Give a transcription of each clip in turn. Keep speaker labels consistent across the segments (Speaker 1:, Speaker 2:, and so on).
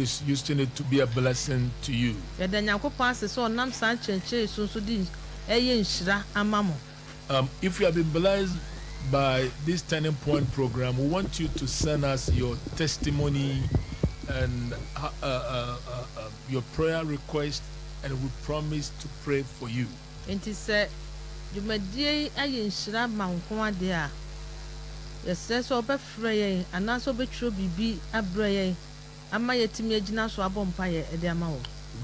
Speaker 1: is using it to be a blessing to you. If you have been blessed by this turning point program, we want you to send us your testimony and your prayer request, and we promise to pray for you.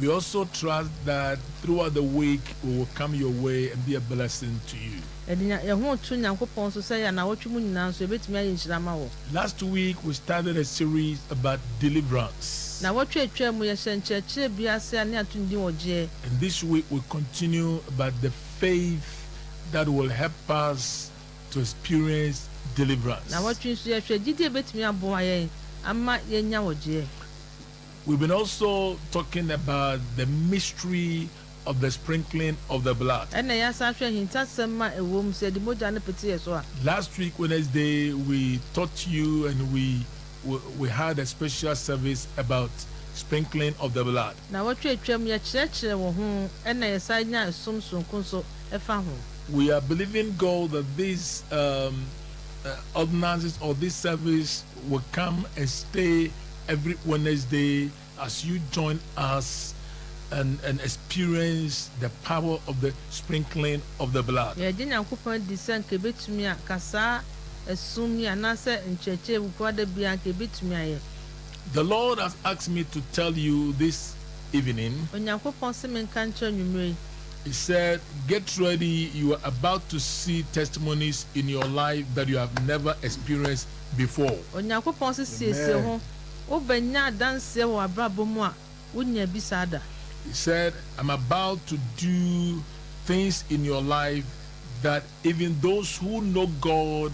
Speaker 1: We also trust that throughout the week we will come your way and be a blessing to you. Last week we started a series about deliverance. And this week we continue about the faith that will help us to experience deliverance. We've been also talking about the mystery of the sprinkling of the blood. Last week, Wednesday, we taught you and we had a special service about sprinkling of the blood. We are believing God that these ordinances or this service will come and stay every Wednesday as you join us and experience the power of the sprinkling of the blood. The Lord has asked me to tell you this evening. He said, get ready, you are about to see testimonies in your life that you have never experienced before. Amen. He said, I'm about to do things in your life that even those who know God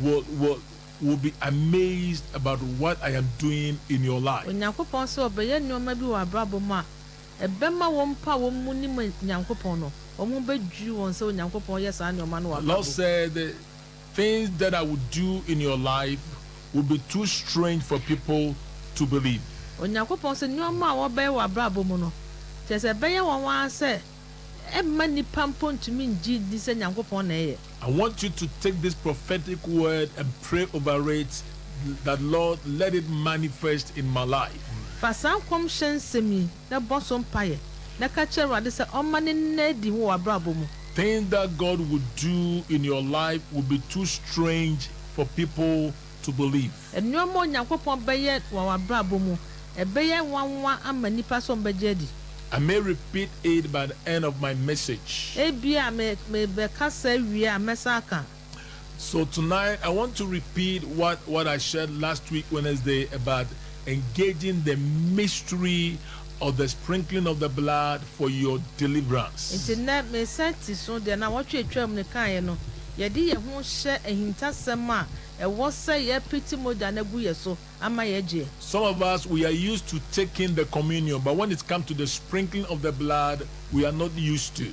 Speaker 1: will be amazed about what I am doing in your life. The Lord said, the things that I will do in your life will be too strange for people to believe. I want you to take this prophetic word and pray over it, that Lord, let it manifest in my life. Things that God would do in your life will be too strange for people to believe. I may repeat it by the end of my message. So tonight I want to repeat what I shared last week Wednesday about engaging the mystery of the sprinkling of the blood for your deliverance. Some of us, we are used to taking the communion, but when it comes to the sprinkling of the blood, we are not used to.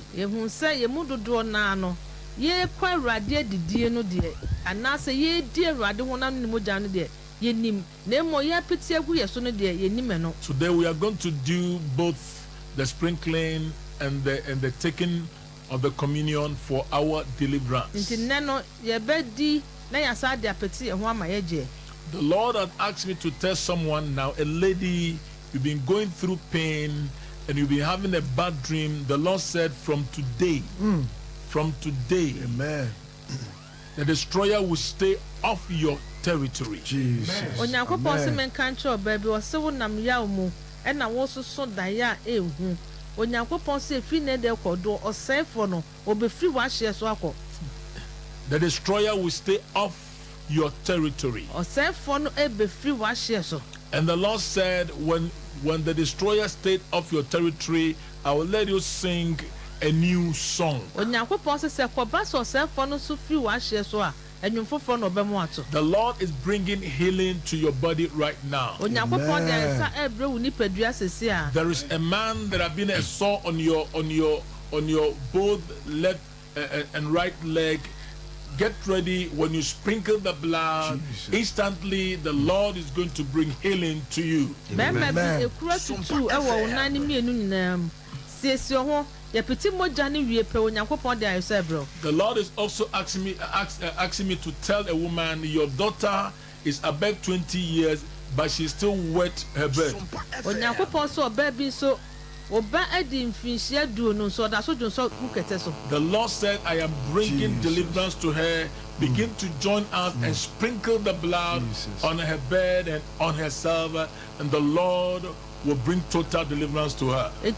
Speaker 1: Today we are going to do both the sprinkling and the taking of the communion for our deliverance. The Lord had asked me to tell someone now, a lady, you've been going through pain and you've been having a bad dream. The Lord said, from today, amen, the destroyer will stay off your territory. Jesus. Amen. The destroyer will stay off your territory. And the Lord said, when the destroyer stayed off your territory, I will let you sing a new song. The Lord is bringing healing to your body right now. Amen. There is a man that has been a sore on your both left and right leg get ready. When you sprinkle the blood, instantly the Lord is going to bring healing to you.
Speaker 2: Amen. The
Speaker 1: Lord is also asking me to tell a woman, your daughter is about 20 years, but she still wet her bed. The Lord said, I am bringing deliverance to her. Begin to join us and sprinkle the blood on her bed and on herself, and the Lord will bring total deliverance to her. You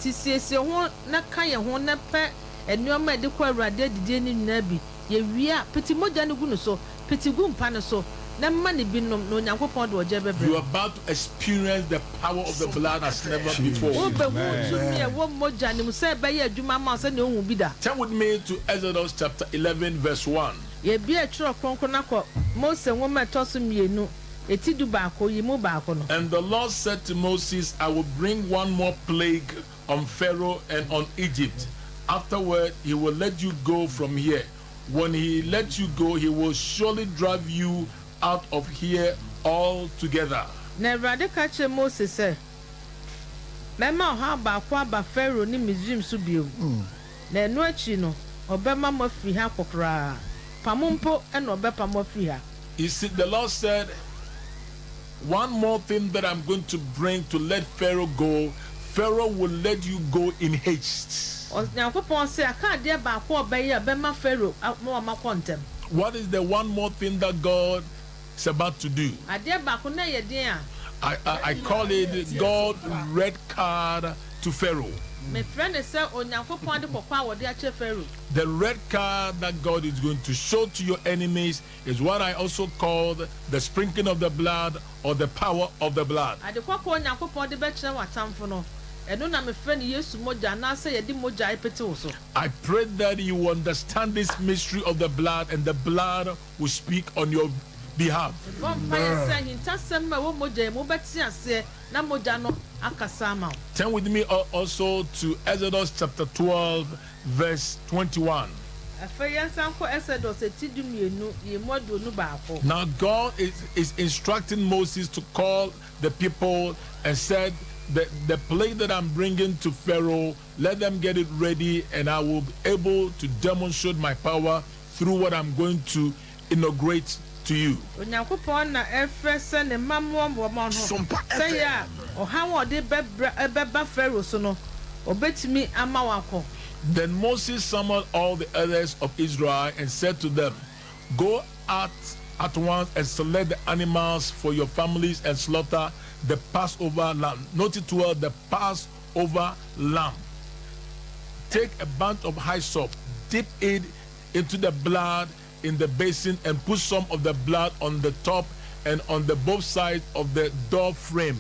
Speaker 1: are about to experience the power of the blood as never before. Turn with me to Exodus chapter 11 verse 1. And the Lord said to Moses, I will bring one more plague on Pharaoh and on Egypt. Afterward, he will let you go from here. When he lets you go, he will surely drive you out of here altogether.
Speaker 3: Never catch Moses said, Mama, how about Pharaoh ni Mizim Subio? Ne no chino, Obama Mofia Pokra, Pamumpo and Obepa Mofia.
Speaker 1: You see, the Lord said, one more thing that I'm going to bring to let Pharaoh go. Pharaoh will let you go in haste. What is the one more thing that God is about to do? I call it God red card to Pharaoh. The red card that God is going to show to your enemies is what I also call the sprinkling of the blood or the power of the blood. I pray that you understand this mystery of the blood, and the blood will speak on your behalf. Turn with me also to Exodus chapter 12 verse 21. Now God is instructing Moses to call the people and said, the plague that I'm bringing to Pharaoh, let them get it ready, and I will be able to demonstrate my power through what I'm going to inaugurate to you. Then Moses summoned all the elders of Israel and said to them, go out at once and select the animals for your families and slaughter the Passover lamb. Note it well, the Passover lamb. Take a bunch of hyssop, dip it into the blood in the basin, and put some of the blood on the top and on the both sides of the door frame.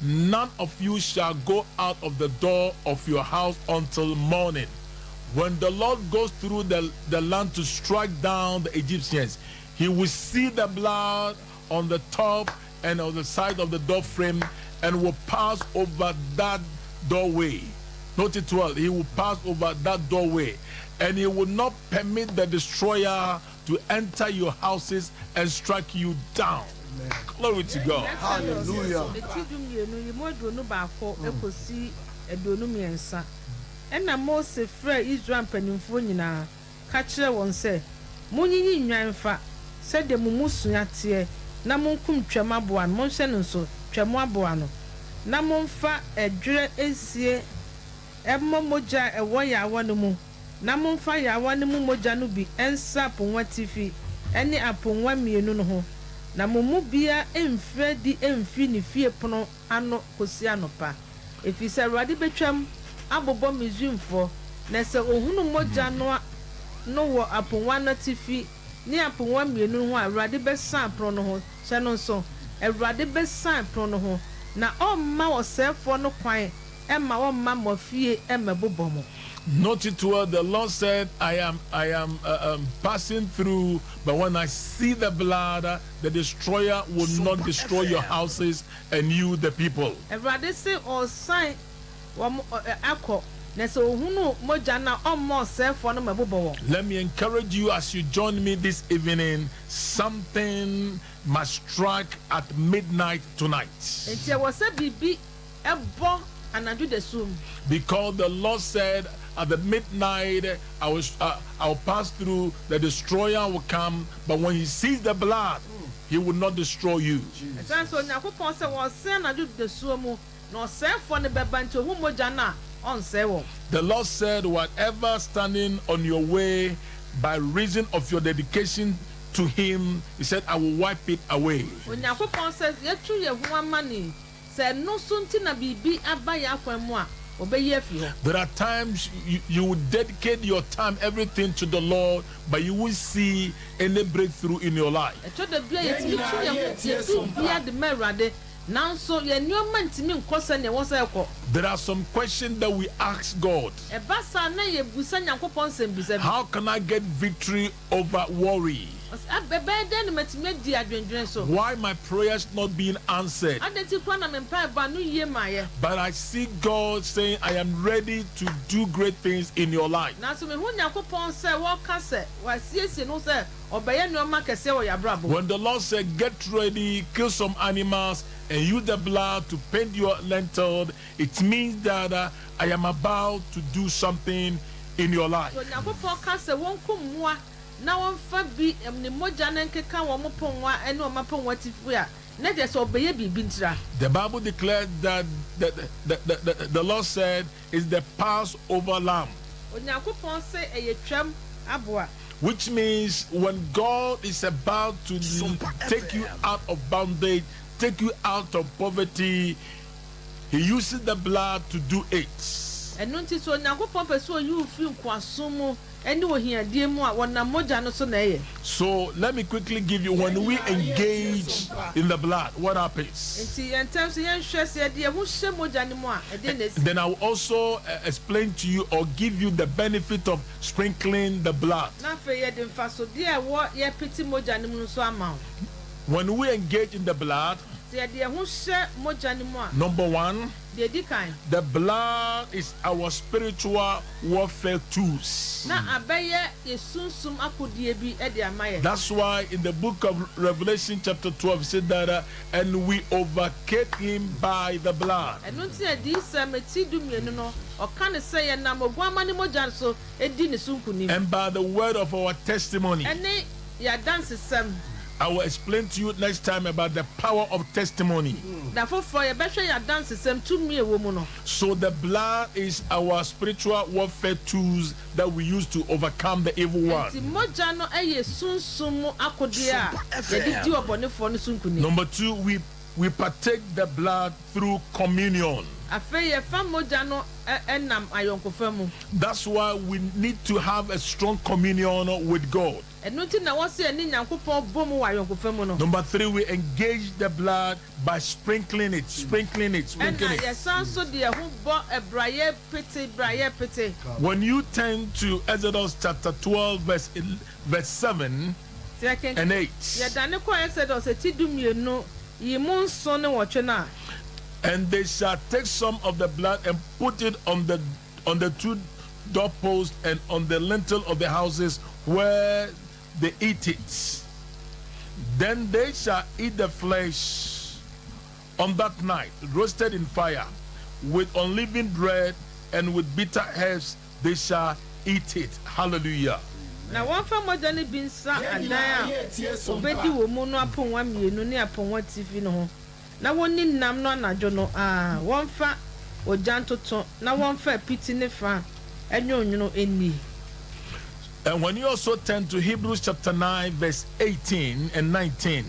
Speaker 1: None of you shall go out of the door of your house until morning. When the Lord goes through the land to strike down the Egyptians, he will see the blood on the top and on the side of the door frame, and will pass over that doorway. Note it well, he will pass over that doorway, and he will not permit the destroyer to enter your houses and strike you down. Amen. Glory to God.
Speaker 2: Hallelujah.
Speaker 3: And Moses frɛ Israel mpanimfoɔ nyinaa ka kyerɛ wɔn sɛ munyinyi nnwan fa sɛdeɛ mo musua teɛ na monkum twam aboa no monhyɛ no nso twam aboa no na momfa ɛdwerɛ esie ɛmmɔ mogya ɛwɔ yawa no mu na momfa yawa no mu mogya no bi ɛnsa apongwa tifi ɛne apongwa mmienu no ho na mo mu bia ɛmfrɛ di ɛmfi ne fie pono ano kosi anopa ɛfiri sɛ Awurade betwam abobo mizumfo na se ohunu mogya no wo aponwa na tifi ni aponwa mienu ho Awurade besan pro no ho hye no so Awurade besan pro no ho na omma wosefo no kwan emma omma mofie emmebobo mo.
Speaker 1: Note it well, the Lord said, I am passing through, but when I see the blood, the destroyer will not destroy your houses and you the people.
Speaker 3: Awurade say all sign akọ
Speaker 1: Let me encourage you as you join me this evening. Something must strike at midnight tonight. Because the Lord said, at the midnight, I'll pass through, the destroyer will come, but when he sees the blood, he will not destroy you. The Lord said, whatever standing on your way by reason of your dedication to him, he said, I will wipe it away. There are times you would dedicate your time, everything to the Lord, but you will see any breakthrough in your life. There are some questions that we ask God. How can I get victory over worry? Why my prayers not being answered? But I see God saying, I am ready to do great things in your life. When the Lord said, get ready, kill some animals, and use the blood to paint your lintel, it means that I am about to do something in your life. The Bible declares that the Lord said is the Passover lamb, which means when God is about to take you out of bondage, take you out of poverty, he uses the blood to do it. So let me quickly give you, when we engage in the blood, what happens? Then I will also explain to you or give you the benefit of sprinkling the blood. When we engage in the blood, number one, the blood is our spiritual warfare tools. That's why in the book of Revelation chapter 12 it said that and we overcame him by the blood. And by the word of our testimony. I will explain to you next time about the power of testimony. So the blood is our spiritual warfare tools that we use to overcome the evil one. Number two, we partake the blood through communion. That's why we need to have a strong communion with God. Number three, we engage the blood by sprinkling it. When you turn to Exodus chapter 12, verse 7 and 8. And they shall take some of the blood and put it on the two doorposts and on the lintel of the houses where they eat it. Then they shall eat the flesh on that night, roasted in fire, with unleavened bread and with bitter herbs they shall eat it. Hallelujah.
Speaker 3: Now one for more than been sat and obedi woman upon 1 million near upon what if you know. Now one in Namno na Jono, one fat or janto ton, now one fair pity in the fan, and you know any.
Speaker 1: And when you also turn to Hebrews chapter 9, verse 18 and 19,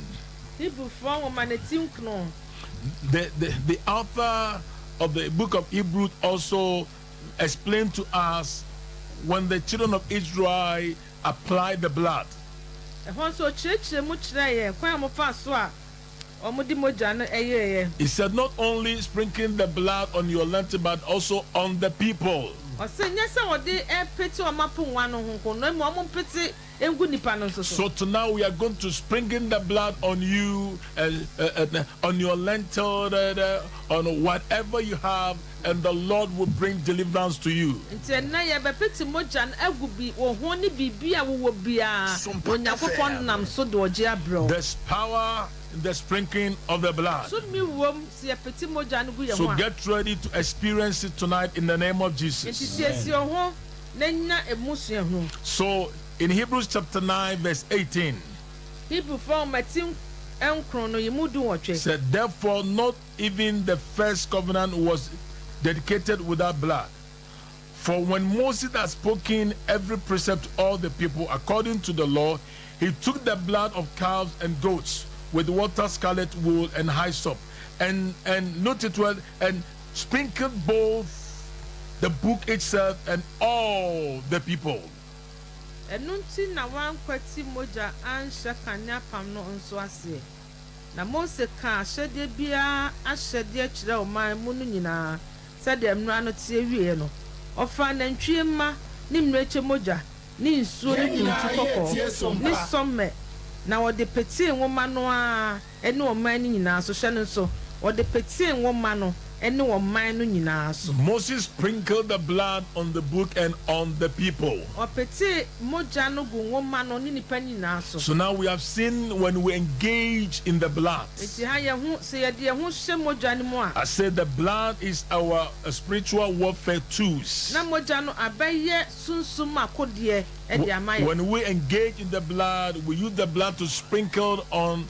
Speaker 3: Hebrew from woman a tinkno.
Speaker 1: The author of the book of Hebrews also explained to us when the children of Israel applied the blood. He said not only sprinkling the blood on your lantern but also on the people. So tonight we are going to sprinkle the blood on you, on your lentil, on whatever you have, and the Lord will bring deliverance to you. There's power in the sprinkling of the blood. So get ready to experience it tonight in the name of Jesus. Amen. So in Hebrews chapter 9 verse 18, said, therefore not even the first covenant was dedicated without blood. For when Moses had spoken every precept to all the people according to the law, he took the blood of calves and goats with water, scarlet wool, and hyssop, and note it well, and sprinkled both the book itself and all the people.
Speaker 3: Na Mose ka ahyɛdeɛ biara ahyɛdeɛ kyerɛ ɔman mu no nyinaa sɛdeɛ mmara no tie wie no ɔfa nantwie mma ne mmirekyi mogya ne nsuo ne kuntu kɔkɔɔ ne sɔmmɛ na wɔde petee nwoma no a ɛne ɔman no nyinaa so hyɛ no nso wɔde petee nwoma no ɛne ɔman no nyinaa so.
Speaker 1: Moses sprinkled the blood on the book and on the people.
Speaker 3: ɔpetee mogya no gu nwoma no ne nipa nyinaa so.
Speaker 1: So now we have seen when we engage in the blood.
Speaker 3: Eti ha yɛ ho sɛ yɛde yɛn ho hyɛ mogya no mu a.
Speaker 1: I said the blood is our spiritual warfare tools.
Speaker 3: Na mogya no abɛyɛ sunsum akodeɛ ɛde ama yɛ.
Speaker 1: When we engage in the blood, we use the blood to sprinkle on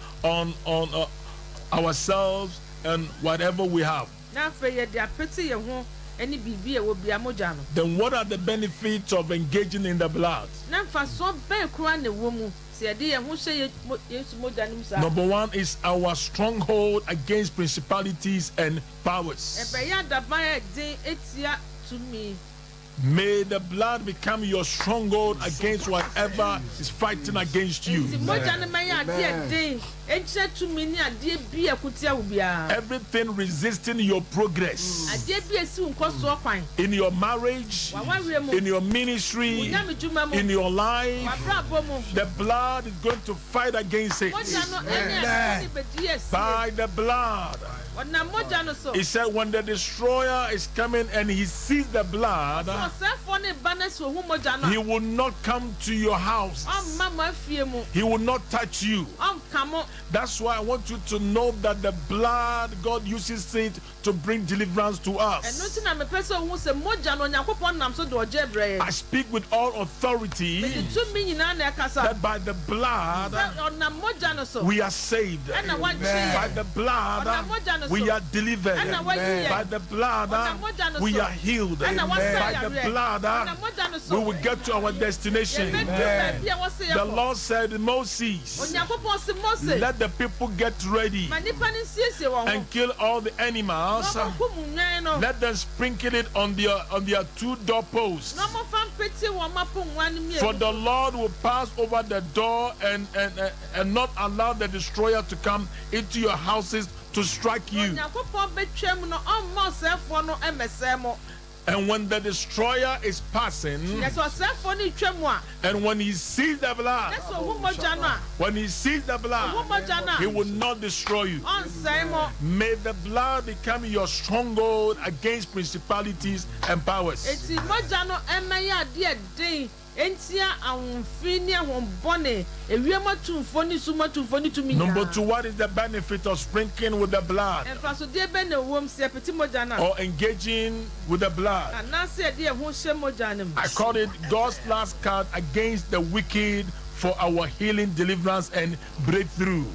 Speaker 1: ourselves and whatever we have. Then what are the benefits of engaging in the blood? Number one is our stronghold against principalities and powers. May the blood become your stronghold against whatever is fighting against you. Everything resisting your progress in your marriage, in your ministry, in your life, the blood is going to fight against it. By the blood. He said when the destroyer is coming and he sees the blood, he will not come to your house. He will not touch you. That's why I want you to know that the blood, God uses it to bring deliverance to us. I speak with all authority that by the blood we are saved. By the blood we are delivered. By the blood we are healed. By the blood we will get to our destination. The Lord said, Moses, let the people get ready and kill all the animals. Let them sprinkle it on their two doorposts. For the Lord will pass over the door and not allow the destroyer to come into your houses to strike you. And when the destroyer is passing, and when he sees the blood, he will not destroy you. May the blood become your stronghold against principalities and powers. Number two, what is the benefit of sprinkling with the blood or engaging with the blood? I call it God's last card against the wicked for our healing, deliverance, and breakthrough.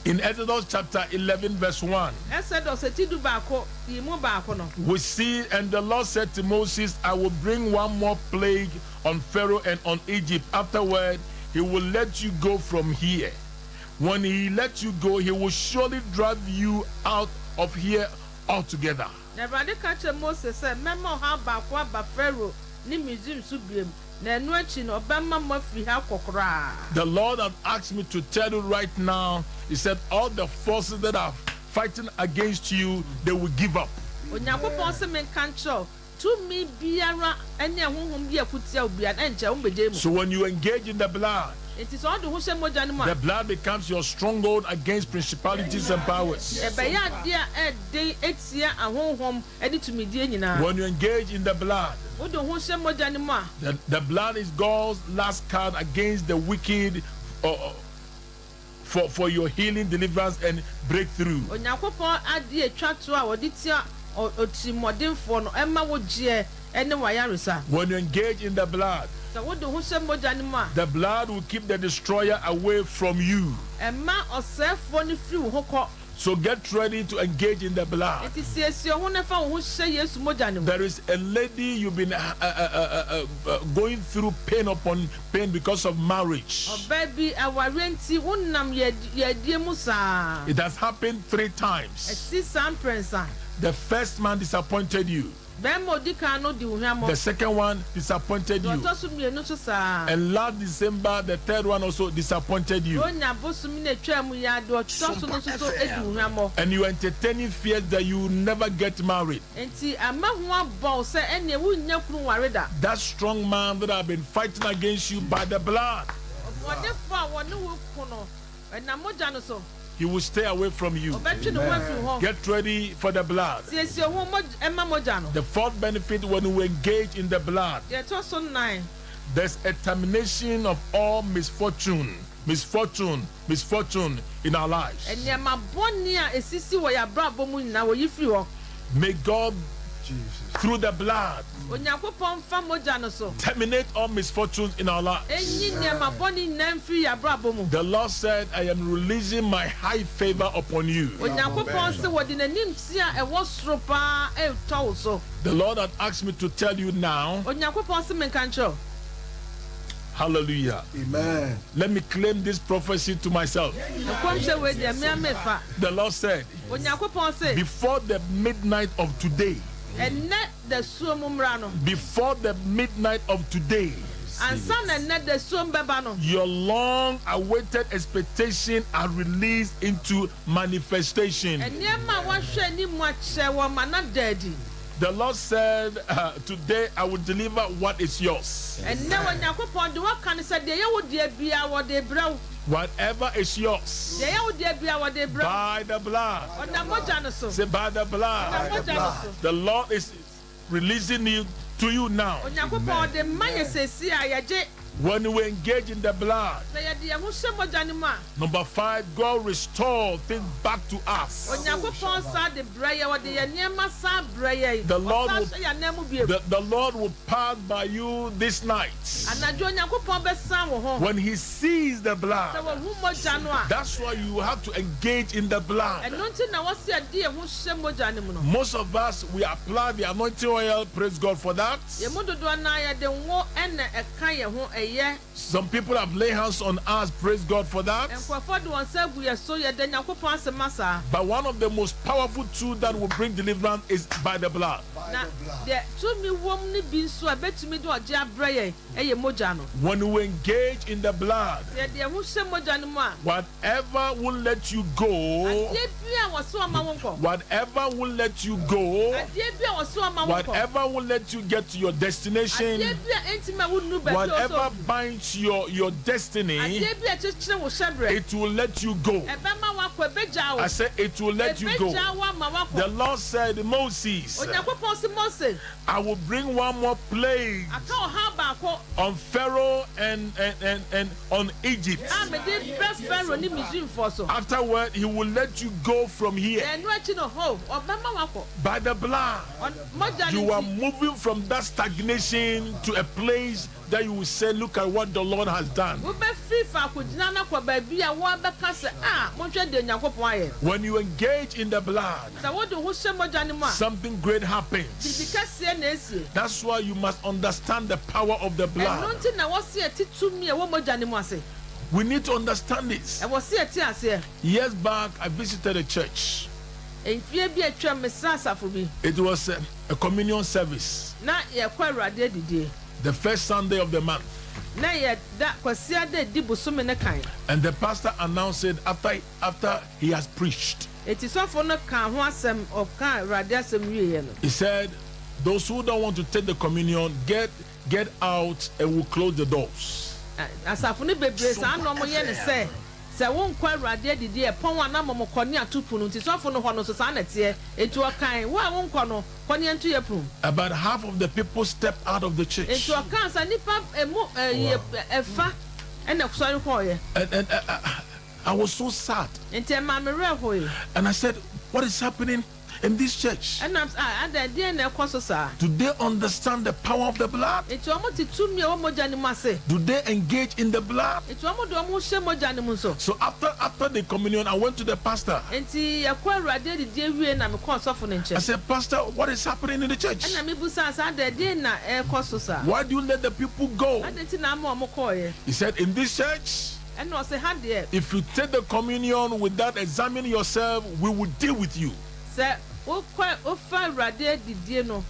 Speaker 1: In Exodus chapter 11 verse 1, we see, and the Lord said to Moses, I will bring one more plague on Pharaoh and on Egypt. Afterward, he will let you go from here. When he lets you go, he will surely drive you out of here altogether. The Lord has asked me to tell you right now, he said all the forces that are fighting against you, they will give up.
Speaker 3: Onyankopɔn se men kancho to me biara ene honhom bi akutia obia enche ombegye mu.
Speaker 1: So when you engage in the blood,
Speaker 3: It is all the who say moja ni mo.
Speaker 1: the blood becomes your stronghold against principalities and powers.
Speaker 3: Ebeya dia de etia ahonhom edi tumidie nyina.
Speaker 1: When you engage in the blood,
Speaker 3: Wo do who say moja ni mo.
Speaker 1: the blood is God's last card against the wicked for your healing, deliverance, and breakthrough.
Speaker 3: Onyankopɔn ade atwa to a wɔde tia otimɔdenfo no ɛma wo gye ɛne wayaresa.
Speaker 1: When you engage in the blood,
Speaker 3: So wo do who say moja ni mo.
Speaker 1: the blood will keep the destroyer away from you.
Speaker 3: Ɛma ɔsɛfo ne firi wo ho kɔ.
Speaker 1: So get ready to engage in the blood.
Speaker 3: Eti siesie ho ne fa wo ho hyɛ Yesu moja ni mo.
Speaker 1: There is a lady you've been going through pain upon pain because of marriage.
Speaker 3: Ɔbaa bi aware nti wonam yɛdie mu saa.
Speaker 1: It has happened 3 times.
Speaker 3: Ɛsi saa mprensa.
Speaker 1: The first man disappointed you.
Speaker 3: Bɛrima odi kan no di wo hwamɔ.
Speaker 1: The second one disappointed you.
Speaker 3: Ɔtɔ so mmienu so saa.
Speaker 1: And last December, the third one also disappointed you.
Speaker 3: Onya bosom na etwa mu ya do ɔtɔ so no so edi wo hwamɔ.
Speaker 1: And you are entertaining fears that you will never get married.
Speaker 3: Enti ama ho abɔ sɛ ɛne wo nya kunu ware da.
Speaker 1: That strong man that have been fighting against you by the blood,
Speaker 3: Ɔbɔdefo a wɔne wo ku no ɛnam mogya no so.
Speaker 1: he will stay away from you.
Speaker 3: Ɔbɛtwe ne ho afiri hɔ.
Speaker 1: Get ready for the blood.
Speaker 3: Siesie ho ɛma mogya no.
Speaker 1: The fourth benefit when we engage in the blood,
Speaker 3: Deɛ ɛtɔ so 9.
Speaker 1: there's a termination of all misfortune in our lives.
Speaker 3: Ɛnneɛma bɔne a esisi wɔ yɛ abrabɔ mu nyinaa wɔyi firi hɔ.
Speaker 1: May God, through the blood,
Speaker 3: Onyankopɔn fa mogya no so.
Speaker 1: terminate all misfortunes in our lives.
Speaker 3: Enyi nneɛma bɔne nyinaa mfiri yɛ abrabɔ mu.
Speaker 1: The Lord said, I am releasing my high favor upon you.
Speaker 3: Onyankopɔn sɛ wɔde n'anim tia ɛwɔ soro paa ɛretɔ wo so.
Speaker 1: The Lord had asked me to tell you now,
Speaker 3: Onyankopɔn sɛ menka nkyerɛw.
Speaker 1: hallelujah.
Speaker 2: Amen.
Speaker 1: Let me claim this prophecy to myself.
Speaker 3: Ɛkɔm hyɛ wei deɛ mmea mefa.
Speaker 1: The Lord said,
Speaker 3: Onyankopɔn sɛ
Speaker 1: before the midnight of today,
Speaker 3: ɛnnɛ da suo mu mmra no.
Speaker 1: before the midnight of today,
Speaker 3: Ansa na ɛnnɛ da suo mbɛba no.
Speaker 1: your long awaited expectation are released into manifestation.
Speaker 3: Nneɛma a wɔahwɛ anim akyerɛ wɔ ma na da adi.
Speaker 1: The Lord said, today I will deliver what is yours.
Speaker 3: Ɛnnɛ Onyankopɔn de wɔka no sɛ deɛ ɛyɛ wo deɛ biara wɔde brɛ wo.
Speaker 1: Whatever is yours,
Speaker 3: Deɛ ɛyɛ wo deɛ biara wɔde brɛ wo.
Speaker 1: by the blood.
Speaker 3: Ɔda mogya no so.
Speaker 1: Say, by the
Speaker 3: Ɔda
Speaker 1: blood.
Speaker 3: mogya no so.
Speaker 1: The Lord is releasing you to you now.
Speaker 3: Onyankopɔn ɔde mma yɛ sɛsi a yɛgye.
Speaker 1: When we engage in the blood,
Speaker 3: Na yɛde yɛn ho hyɛ mogya no mu a.
Speaker 1: number 5, God restore things back to us.
Speaker 3: Onyankopɔn saa de brɛ yɛ wɔde yɛn nneɛma saa brɛ yɛ.
Speaker 1: The Lord
Speaker 3: Ɔsaa
Speaker 1: will-
Speaker 3: hyɛ yɛn nan mu bio.
Speaker 1: The Lord will pass by you this night.
Speaker 3: Anadwo Onyankopɔn bɛsan wo ho.
Speaker 1: When He sees the
Speaker 3: Sɛ
Speaker 1: blood,
Speaker 3: wɔhu mogya no a.
Speaker 1: that's why you have to engage in the blood.
Speaker 3: Ɛno nti na wɔsi yɛde yɛn ho hyɛ mogya no mu no.
Speaker 1: Most of us, we apply the anointing oil. Praise God for that.
Speaker 3: Yɛn mu dodoɔ naa yɛde ngo ɛna ɛka yɛn ho ɛyɛ.
Speaker 1: Some people have laid hands on us. Praise God for that.
Speaker 3: Nkurɔfoɔ de wɔn nsa agu yɛn so yɛde Nyankopɔn asɛm asa.
Speaker 1: But one of the most powerful tools that will bring deliverance is by the blood.
Speaker 3: Na deɛ tumi wɔm ne bi nso a bɛtumi de ɔgye abrɛ yɛn ɛyɛ mogya no.
Speaker 1: When we engage in the blood,
Speaker 3: Yɛde yɛn ho hyɛ mogya no mu a.
Speaker 1: whatever will let you go,
Speaker 3: Adeɛ bi a wɔso ɔma wɔn kɔ.
Speaker 1: whatever will let you go,
Speaker 3: Adeɛ bi a wɔso ɔma wɔn kɔ.
Speaker 1: whatever will let you get to your destination,
Speaker 3: Adeɛ bi a ntoma wunu baabi
Speaker 1: whatever
Speaker 3: ɔso.
Speaker 1: binds your destiny,
Speaker 3: Adeɛ bi a kyekyere wo hyɛbrɛ.
Speaker 1: it will let you go.
Speaker 3: Ɛbɛma wakɔ ɛbɛgya wo.
Speaker 1: I said it will let you go.
Speaker 3: Ɛbɛgya wo ama
Speaker 1: The
Speaker 3: wakɔ.
Speaker 1: Lord said, Moses,
Speaker 3: Onyankopɔn si Mose.
Speaker 1: I will bring one more plague
Speaker 3: Aka ɔha baako
Speaker 1: on Pharaoh and on Egypt.
Speaker 3: a mede brɛ Pharaoh ne Misraimfoɔ so.
Speaker 1: Afterward, he will let you go from here
Speaker 3: Ɛno akyi no ho ɔbɛma wakɔ.
Speaker 1: by the blood.
Speaker 3: Mogya
Speaker 1: You
Speaker 3: no
Speaker 1: are
Speaker 3: nti.
Speaker 1: moving from that stagnation to a place that you will say, look at what the Lord has done.
Speaker 3: Wobɛfiri faako gyina na kɔ baabi a wɔbɛka sɛ monhwɛ deɛ Nyankopɔn ayɛ.
Speaker 1: When you engage in the blood,
Speaker 3: Sɛ wode ho hyɛ mogya no mu a
Speaker 1: something great happens.
Speaker 3: biribi kɛseɛ na esie.
Speaker 1: That's why you must understand the power of the
Speaker 3: Ɛno
Speaker 1: blood.
Speaker 3: nti na wɔse ɛte tumi a ɛwɔ mogya no mu ase.
Speaker 1: We need to understand this.
Speaker 3: Ɛwɔ se ɛte aseɛ.
Speaker 1: Years back, I visited a church.
Speaker 3: Mfie bi atwa mesra asafo bi.
Speaker 1: It was a communion service,
Speaker 3: Na yɛkɔ Awurade adidie.
Speaker 1: the first Sunday of the month.
Speaker 3: Na yɛda kwasea da di bosome ne kan.
Speaker 1: And the pastor announced it after he has preached.
Speaker 3: Eti sɔfo no ka ho asɛm ɔka Awurade asɛm wie no.
Speaker 1: He said, those who don't want to take the communion, get out and we'll close the doors.
Speaker 3: Asafo no bebree saa no mo yɛ ne sɛ sɛ wo nkɔ Awurade adidi ɛpɔn a na mo kɔ ne atupu no nti sɔfo no hɔ no so saa na teɛ etu ɔkan wo a wo nkɔ no kɔ ne ntu yɛ pum.
Speaker 1: About half of the people stepped out of the church.
Speaker 3: Etu ɔkan sa nipa emu ɛfa ɛna kusɔre kɔɔ yɛ.
Speaker 1: And I was so sad.
Speaker 3: Nti ɛma mi rɛ hɔ yi.
Speaker 1: And I said, what is happening in this church?
Speaker 3: Ɛna ada deɛ na ɛkɔ so saa.
Speaker 1: Do they understand the power of the blood?
Speaker 3: Etu ɔmo ti tumi a wɔn mogya ne mu ase.
Speaker 1: Do they engage in the blood?
Speaker 3: Etu ɔmo de ɔmo hyɛ mogya ne mu so.
Speaker 1: So after the communion, I went to the pastor.
Speaker 3: Nti yɛkɔ Awurade adidi ewie na mi kɔ ɔsɔfo ne nkyɛn.
Speaker 1: I said, Pastor, what is happening in the church?
Speaker 3: Ɛna mi busa saa ada deɛ na ɛkɔ so saa.
Speaker 1: Why do you let the people go?
Speaker 3: Ada ti na ama ɔmo kɔɔ yɛ.
Speaker 1: He said, in this church,
Speaker 3: Ɛna ɔsɛ ha deɛ.
Speaker 1: if you take the communion without examining yourself, we will deal with you.
Speaker 3: Sɛ wokɔ wofa Awurade adidie no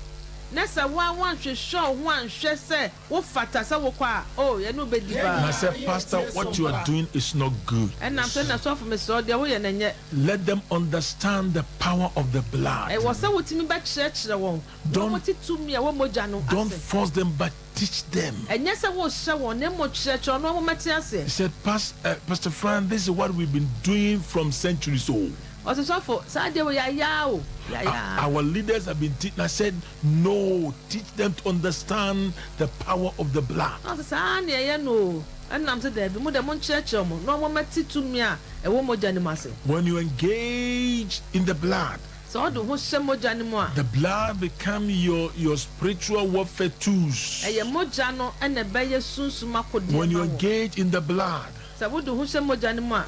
Speaker 3: na sɛ wanhwehwɛ ho anhwɛ sɛ wofata sɛ wokɔ a yɛne wobɛdi
Speaker 1: And I
Speaker 3: baa.
Speaker 1: said, Pastor, what you are doing is not good.
Speaker 3: Ɛnam sɛ na sɔfo me sɛ ɔdeɛ woyɛ no nyɛ.
Speaker 1: Let them understand the power of the blood.
Speaker 3: Ɛwɔ sɛ wotumi bɛkyerɛkyerɛ wɔn.
Speaker 1: Don't-
Speaker 3: Wɔn ti tumi a wɔmogya no
Speaker 1: Don't
Speaker 3: ase.
Speaker 1: force them, but teach them.
Speaker 3: Ɛnyɛ sɛ wohyɛ wɔn na mmɔ kyerɛkyerɛ ɔno wɔmɛte
Speaker 1: He
Speaker 3: ase.
Speaker 1: said, Pastor Fran, this is what we've been doing from centuries old.
Speaker 3: Ɔsɛ sɔfo saa deɛ wɔ yaya o yaya.
Speaker 1: Our leaders have been teaching. I said, no, teach them to understand the power of the blood.
Speaker 3: Ɔsɛ saa na ɛyɛ no o. Ɛnam sɛ dɛbi mo dɛ mo nkyerɛkyerɛ mo na wɔmɛte tumi a ɛwɔ mogya ne mu ase.
Speaker 1: When you engage in the blood,
Speaker 3: Sɛ ɔde ho hyɛ mogya ne mu a.
Speaker 1: the blood become your spiritual warfare tools.
Speaker 3: Ɛyɛ mogya no ɛna ɛbɛyɛ sunsum akodeɛ
Speaker 1: When you
Speaker 3: ma wo.
Speaker 1: engage in the blood,
Speaker 3: Sɛ wode ho hyɛ mogya no mu a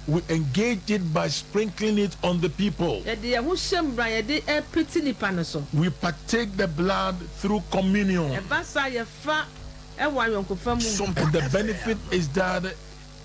Speaker 1: we engage it by sprinkling it on the people.
Speaker 3: yɛde yɛn ho hyɛ mbra yɛde ɛpete nipa no so.
Speaker 1: We partake the blood through communion.
Speaker 3: Ɛba saa yɛfa ɛwɔ ayɔnkofa mu.
Speaker 1: And the benefit is that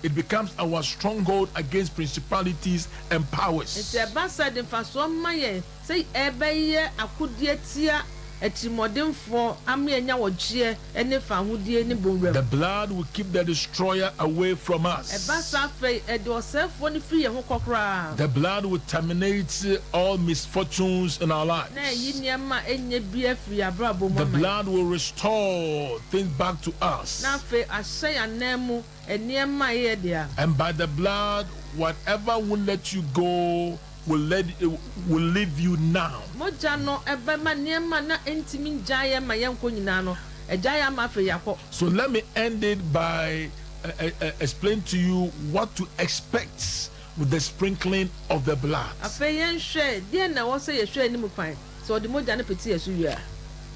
Speaker 1: it becomes our stronghold against principalities and powers.
Speaker 3: Nti ɛba saa de mfasoɔ ma yɛn sɛ ɛbɛyɛ akodeɛ tia ɛtirimmɔdenfoɔ ama yɛnya wɔgyeɛ ɛne fahodie ne bowura
Speaker 1: The
Speaker 3: mu.
Speaker 1: blood will keep the destroyer away from
Speaker 3: Ɛba
Speaker 1: us.
Speaker 3: saa afei ɛde ɔsɛefoɔ no firi yɛn ho kɔ koraa.
Speaker 1: The blood will terminate all misfortunes in our lives.
Speaker 3: Na ɛyi nneɛma a ɛnyɛ bi afiri abrabɔ mu
Speaker 1: The
Speaker 3: ama yɛn.
Speaker 1: blood will restore things back to us.
Speaker 3: Na afei ahyɛ yɛn anan mu nneɛma a ɛyɛ dea.
Speaker 1: And by the blood, whatever will let you go will leave you now.
Speaker 3: Mogya no ɛbɛma nneɛma na ɛntumi ngyaa yɛn ma yɛnkɔ nyinaa no ɛgyaa yɛn ama afei yɛakɔ.
Speaker 1: So let me end it by explain to you what to expect with the sprinkling of the blood.
Speaker 3: Afei yɛnhwɛ deɛ na ɛwɔ sɛ yɛhwɛ anim kwan sɛ ɔde mogya no pete yɛ so wie a.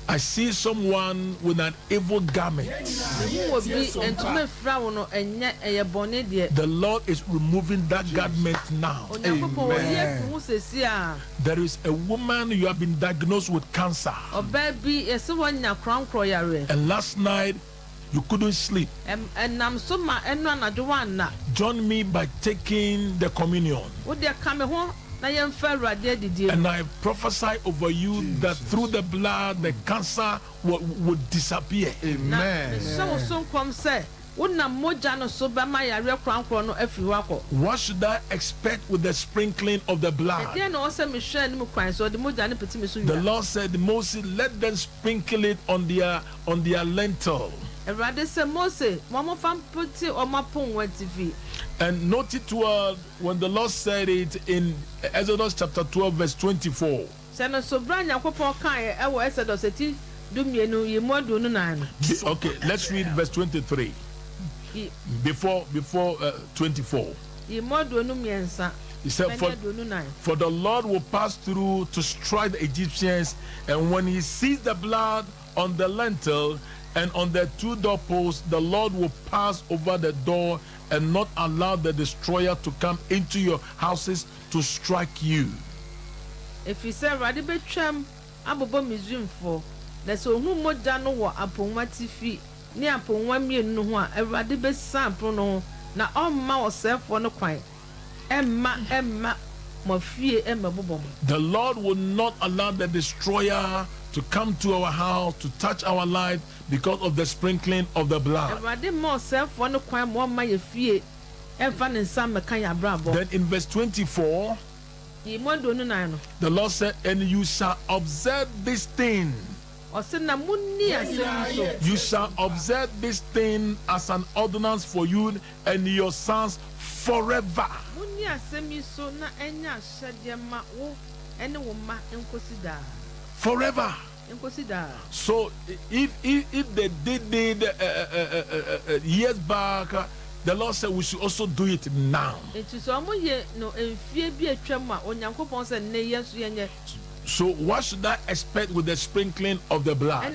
Speaker 1: I see someone with an evil garment.
Speaker 3: Ehu wɔ bi ntoma efura wo no ɛnyɛ ɛyɛ bɔne deɛ.
Speaker 1: The Lord is removing that garment now.
Speaker 3: Onyankopɔn wɔyi efiri ho sesi a
Speaker 1: There is a woman, you have been diagnosed with cancer.
Speaker 3: ɔbaa bi yɛsɛ wɔnya korankorɔ yare.
Speaker 1: And last night, you couldn't sleep.
Speaker 3: Ɛnam so ma ɛno anadwo wanna.
Speaker 1: Join me by taking the communion.
Speaker 3: Wodeɛ ka me ho na yɛmfa Awurade adidie mu.
Speaker 1: And I prophesy over you that through the blood, the cancer will disappear.
Speaker 3: Na mehyɛ wo so nkɔm sɛ wonam mogya no so bɛma yare korankorɔ no afiri hɔ akɔ.
Speaker 1: What should I expect with the sprinkling of the blood?
Speaker 3: Ɛdeɛ na ɔwɔ sɛ mehwɛ anim kwan so ɔde mogya no pete me so
Speaker 1: The
Speaker 3: wie a.
Speaker 1: Lord said, Moses, let them sprinkle it on their lintel.
Speaker 3: Awurade sɛ Mose ma ɔmfa mpete ɔma pon atifi.
Speaker 1: And note it well when the Lord said it in Exodus chapter 12, verse 24.
Speaker 3: Sɛ no so bra Nyankopɔn kaeɛ ɛwɔ Exodus eti dumienu yi mu aduonu nan.
Speaker 1: Okay, let's read verse 23. Before 24.
Speaker 3: Yi mu aduonu mmiɛnsa.
Speaker 1: He said,
Speaker 3: Bɛne aduonu nan.
Speaker 1: For the Lord will pass through to strike the Egyptians, and when he sees the blood on the lintel and on the two doorposts, the Lord will pass over the door and not allow the destroyer to come into your houses to strike you.
Speaker 3: Ɛfiri sɛ Awurade bɛtwam abobɔ Misraimfoɔ na sɛ ohun mogya no wɔ apongua tifi ne apongua mmienu no ho a Awurade bɛsa apono no ho na ɔmma ɔsɛefoɔ no kwan ɛmma mo fie ɛmma bobɔ mo.
Speaker 1: The Lord will not allow the destroyer to come to our house to touch our life because of the sprinkling of the blood.
Speaker 3: Awurade ma ɔsɛefoɔ no kwan ma ɔmma yɛ fie ɛmfa ne nsa mmɛka yɛ abrabɔ.
Speaker 1: Then in verse 24, The Lord said, and you shall observe this thing. You shall observe this thing as an ordinance for you and your sons forever. Forever. So if they did it years back, the Lord said we should also do it now. So what should I expect with the sprinkling of the blood?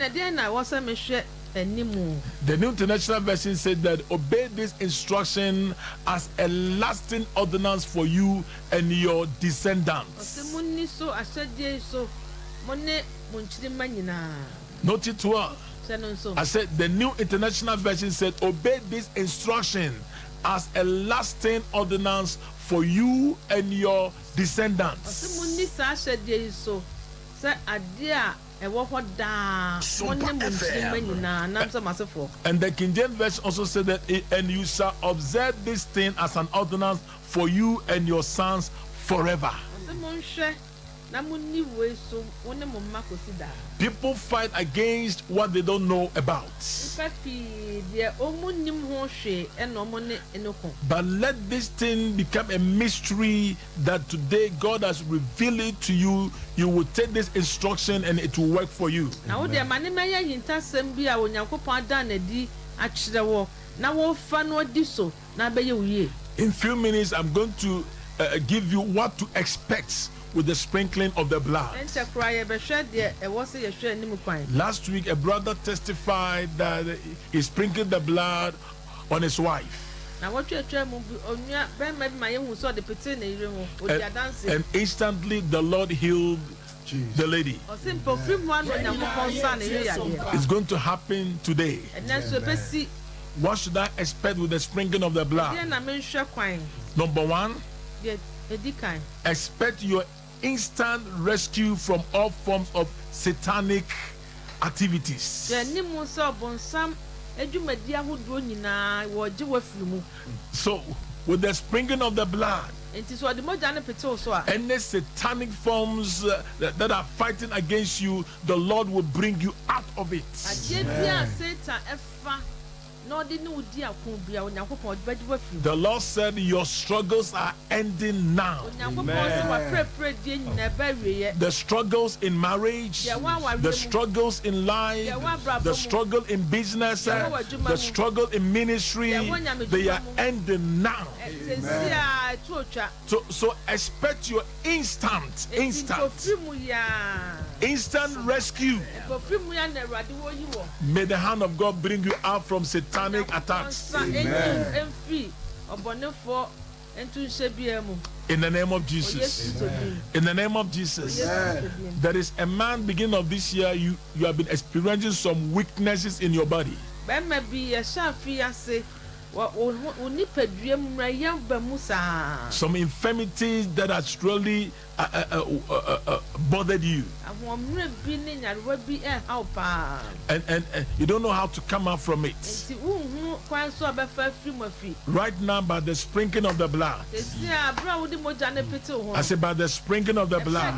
Speaker 1: The New International Version said that obey this instruction as a lasting ordinance for you and your descendants. Note it well. I said the New International Version said obey this instruction as a lasting ordinance for you and your descendants. And the King James Version also said that and you shall observe this thing as an ordinance for you and your sons forever. People fight against what they don't know about. But let this thing become a mystery that today God has revealed it to you. You will take this instruction and it will work for you. In few minutes, I'm going to give you what to expect with the sprinkling of the blood. Last week, a brother testified that he sprinkled the blood on his wife. And instantly the Lord healed the lady. It's going to happen today. What should I expect with the sprinkling of the blood? Number one, expect your instant rescue from all forms of satanic activities. So, with the sprinkling of the blood, any satanic forms that are fighting against you, the Lord will bring you out of it. The Lord said your struggles are ending now. The struggles in marriage, the struggles in life, the struggle in business, the struggle in ministry, they are ending now. So expect your instant rescue. May the hand of God bring you out from satanic attacks. Amen. In the name of Jesus. In the name of Jesus. There is a man beginning of this year, you have been experiencing some weaknesses in your body. Some infirmities that has really bothered you. And you don't know how to come out from it. Right now, by the sprinkling of the blood, I say by the sprinkling of the blood,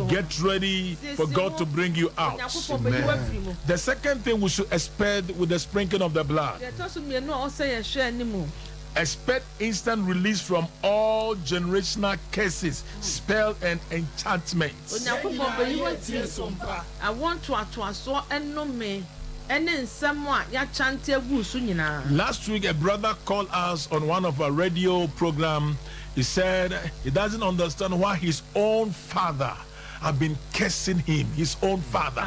Speaker 1: get ready for God to bring you out. Amen. The second thing we should expect with the sprinkling of the blood, expect instant release from all generational curses, spell and enchantments. Last week, a brother called us on one of our radio programs. He said he doesn't understand why his own father have been cursing him, his own father.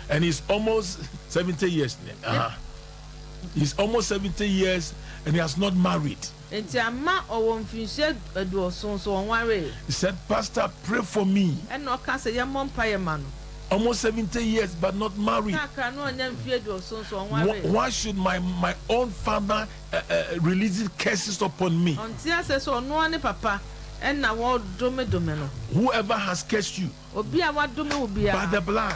Speaker 1: And he's almost 70 years now. He's almost 70 years and he has not married. He said, Pastor, pray for me. Almost 70 years but not married. Why should my own father release curses upon me? Whoever has cursed you by the blood,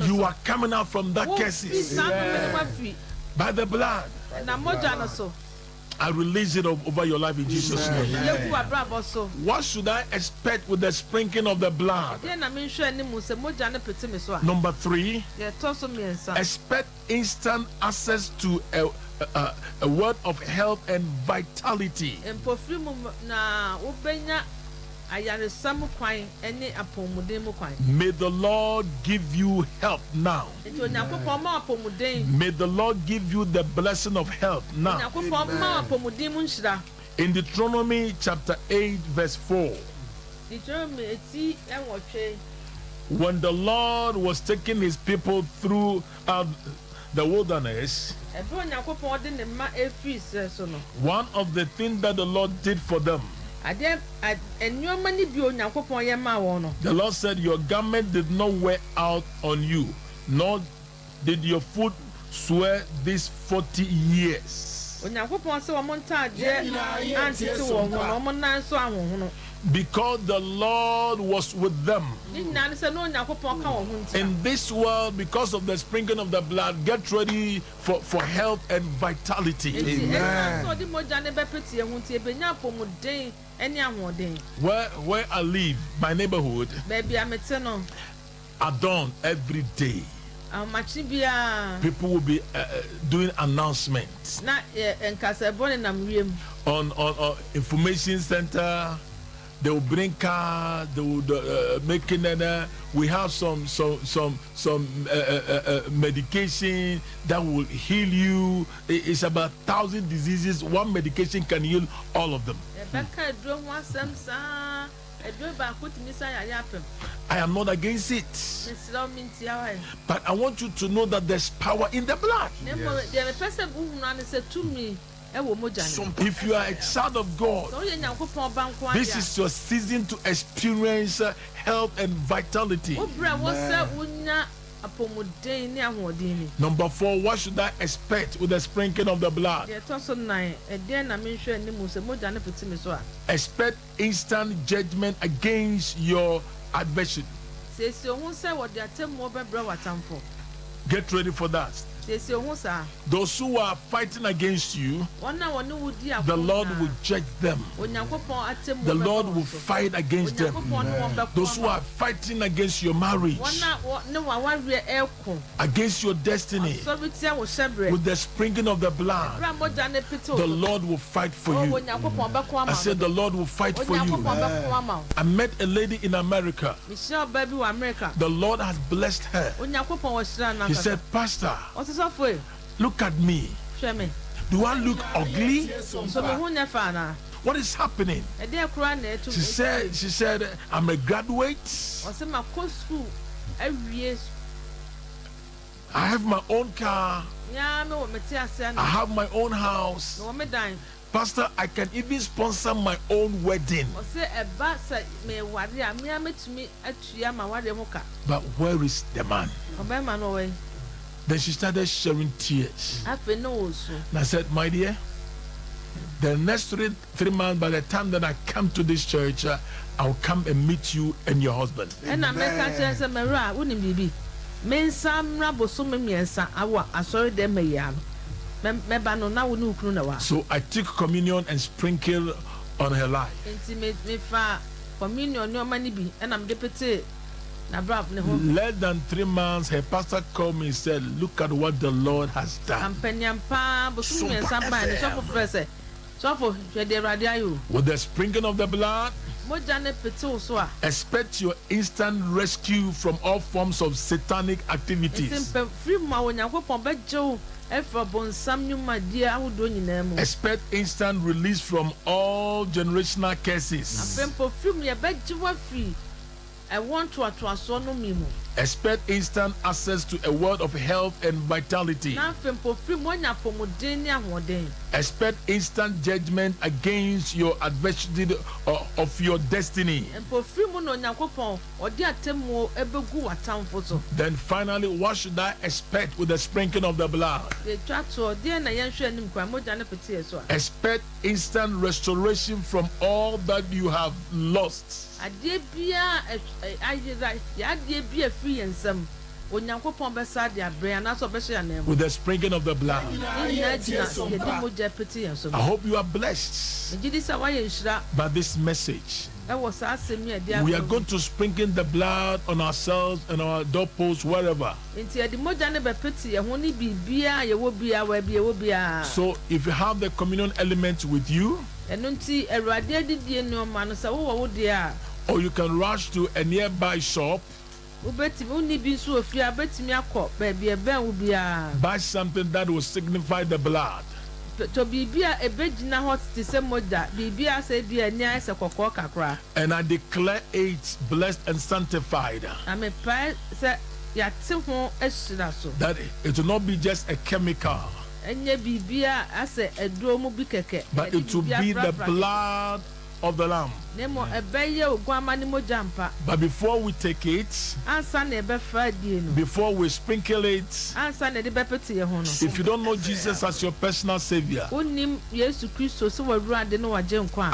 Speaker 1: you are coming out from that curses. By the blood. I release it over your life in Jesus' name. What should I expect with the sprinkling of the blood? Number 3, expect instant access to a word of health and vitality. May the Lord give you help now. May the Lord give you the blessing of help now. In Deuteronomy chapter 8 verse 4, when the Lord was taking his people through the wilderness, one of the things that the Lord did for them, the Lord said, your garment did not wear out on you, nor did your foot swear these 40 years. Because the Lord was with them. In this world, because of the sprinkling of the blood, get ready for health and vitality. Amen. Where I live, my neighborhood, adorned every day. People will be doing announcements on information center. They will bring car. They will making we have some medication that will heal you. It's about 1,000 diseases. One medication can heal all of them. I am not against it, but I want you to know that there's power in the blood. Yes. If you are a child of God, this is your season to experience health and vitality. Number 4, what should I expect with the sprinkling of the blood? Expect instant judgment against your adversary. Get ready for that. Those who are fighting against you, the Lord will judge them. The Lord will fight against them. Those who are fighting against your marriage, against your destiny, with the sprinkling of the blood, the Lord will fight for you. I said the Lord will fight for you. I met a lady in America. The Lord has blessed her. He said, Pastor, look at me. Do I look ugly? What is happening? She said, I'm a graduate. I have my own car. I have my own house. Pastor, I can even sponsor my own wedding. But where is the man? Then she started sharing tears. And I said, my dear, the next three months, by the time that I come to this church, I'll come and meet you and your husband. So I took communion and sprinkled on her life. Less than 3 months, her pastor called me and said, look at what the Lord has done. With the sprinkling of the blood, expect your instant rescue from all forms of satanic activities. Expect instant release from all generational curses. Expect instant access to a word of health and vitality. Expect instant judgment against your adversary of your destiny. Then finally, what should I expect with the sprinkling of the blood? Expect instant restoration from all that you have
Speaker 3: onyankopon besa de abre anaso beso ya nem
Speaker 1: with the sprinkling of the blood.
Speaker 3: I
Speaker 1: hope you are blessed by this message. We are going to sprinkle the blood on ourselves and our doorposts wherever. So if you have the communion element with you, or you can rush to a nearby shop, buy something that will signify the blood. And I declare it blessed and sanctified. That it will not be just a chemical, but it will be the blood of the Lamb. But before we take it, before we sprinkle it, if you don't know Jesus as your personal Savior, I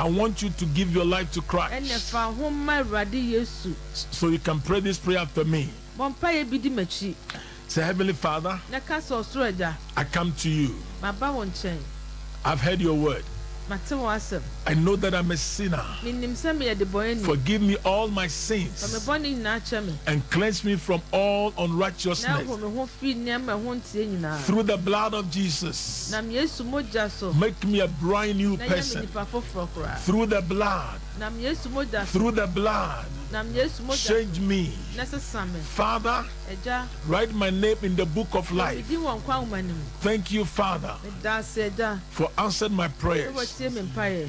Speaker 1: want you to give your life to Christ. So you can pray this prayer after me. Say, Heavenly Father, I come to you. I've heard your word. I know that I'm a sinner. Forgive me all my sins and cleanse me from all unrighteousness. Through the blood of Jesus, make me a brand new person. Through the blood, change me. Father, write my name in the book of life. Thank you, Father, for answering my prayers.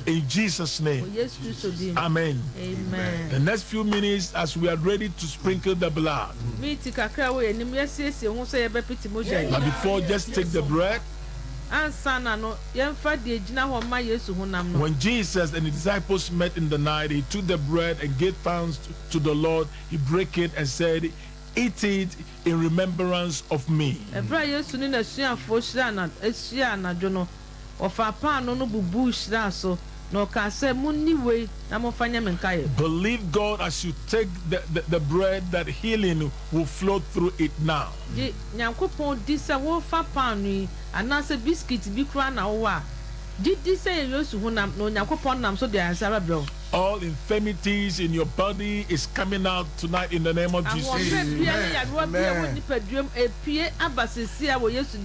Speaker 1: In Jesus' name. Amen.
Speaker 3: Amen.
Speaker 1: The next few minutes, as we are ready to sprinkle the blood. But before, just take the bread. When Jesus and the disciples met in the night, he took the bread and gave thanks to the Lord. He broke it and said, "Eat it in remembrance of me." Believe God as you take the bread, that healing will flow through it now. All infirmities in your body is coming out tonight in the name of Jesus.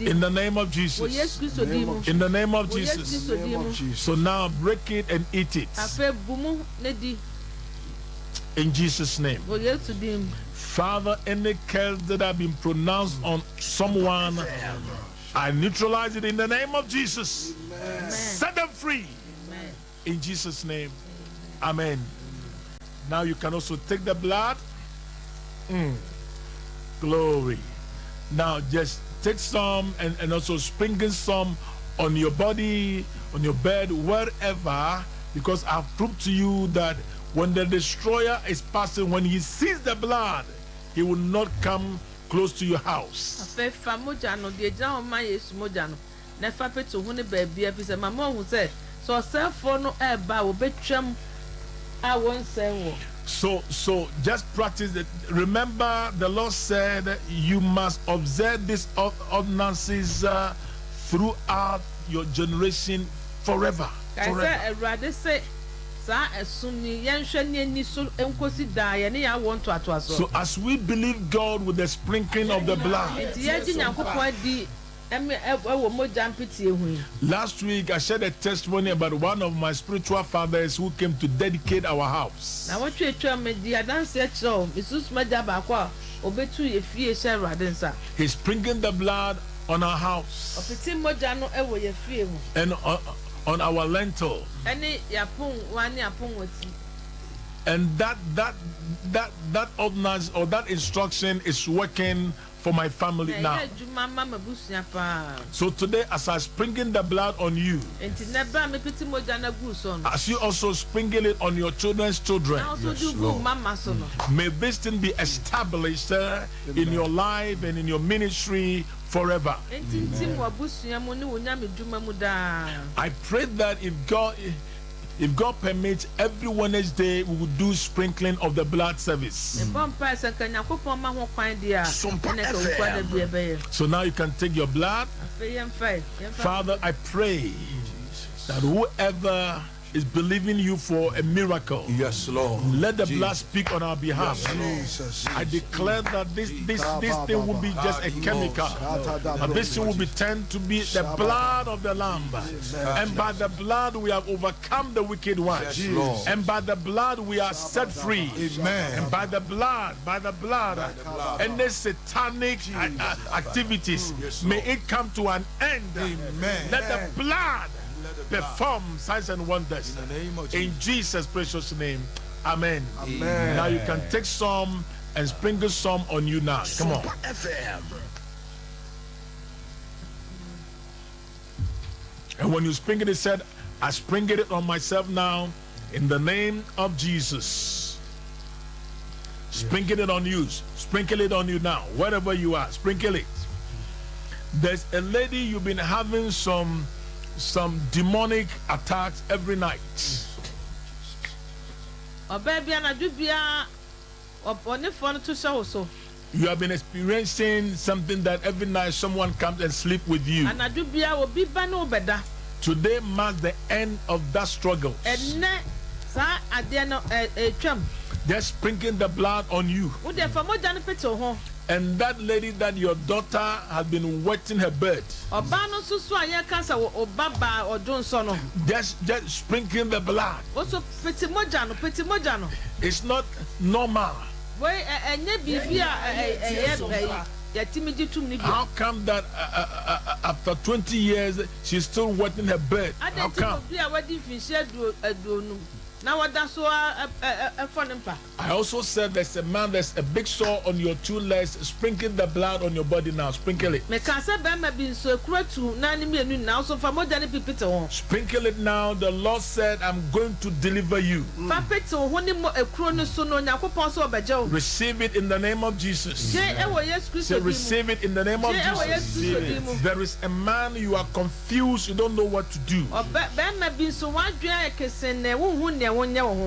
Speaker 1: In the name of Jesus. In the name of Jesus. So now break it and eat it. In Jesus' name. Father, any curse that have been pronounced on someone, I neutralize it in the name of Jesus. Amen. Set them free. Amen. In Jesus' name. Amen. Now you can also take the blood. Glory. Now just take some and also sprinkle some on your body, on your bed, wherever, because I've proved to you that when the destroyer is passing, when he sees the blood, he will not come close to your house. So just practice it. Remember, the Lord said you must observe these ordinances throughout your generation forever. So as we believe God with the sprinkling of the blood, last week I shared a testimony about one of my spiritual fathers who came to dedicate our house. He's sprinkling the blood on our house and on our lintel. And that ordinance or that instruction is working for my family now. So today, as I sprinkle the blood on you, as you also sprinkle it on your children's children, may this thing be established in your life and in your ministry forever. I pray that if God, If God permits, every Wednesday we will do sprinkling of the blood service. So now you can take your blood. Father, I pray that whoever is believing you for a miracle,
Speaker 2: yes, Lord,
Speaker 1: let the blood speak on our behalf.
Speaker 2: Yes,
Speaker 1: I declare that this thing will be just a chemical, but this thing will be turned to be the blood of the Lamb, and by the blood we have overcome the wicked one, and by the blood we are set free.
Speaker 2: Amen.
Speaker 1: And by the blood, any satanic activities, may it come to an end.
Speaker 2: Amen.
Speaker 1: Let the blood perform signs and wonders in Jesus' precious name. Amen.
Speaker 2: Amen.
Speaker 1: Now you can take some and sprinkle some on you now. Come on. And when you sprinkle it, said, I sprinkle it on myself now in the name of Jesus. Sprinkle it on you. Sprinkle it on you now. Wherever you are, sprinkle it. There's a lady, you've been having some demonic attacks every night. You have been experiencing something that every night someone comes and sleep with you. Today marks the end of that struggle. They're sprinkling the blood on you. And that lady that your daughter has been wetting her bed, just sprinkling the blood. It's not normal. How come that after 20 years she's still wetting her bed? How come? I also said there's a man, there's a big sore on your two legs. Sprinkle the blood on your body now. Sprinkle it. Sprinkle it now. The Lord said, I'm going to deliver you. Receive it in the name of Jesus. Say, receive it in the name of Jesus. There is a man, you are confused, you don't know what to do.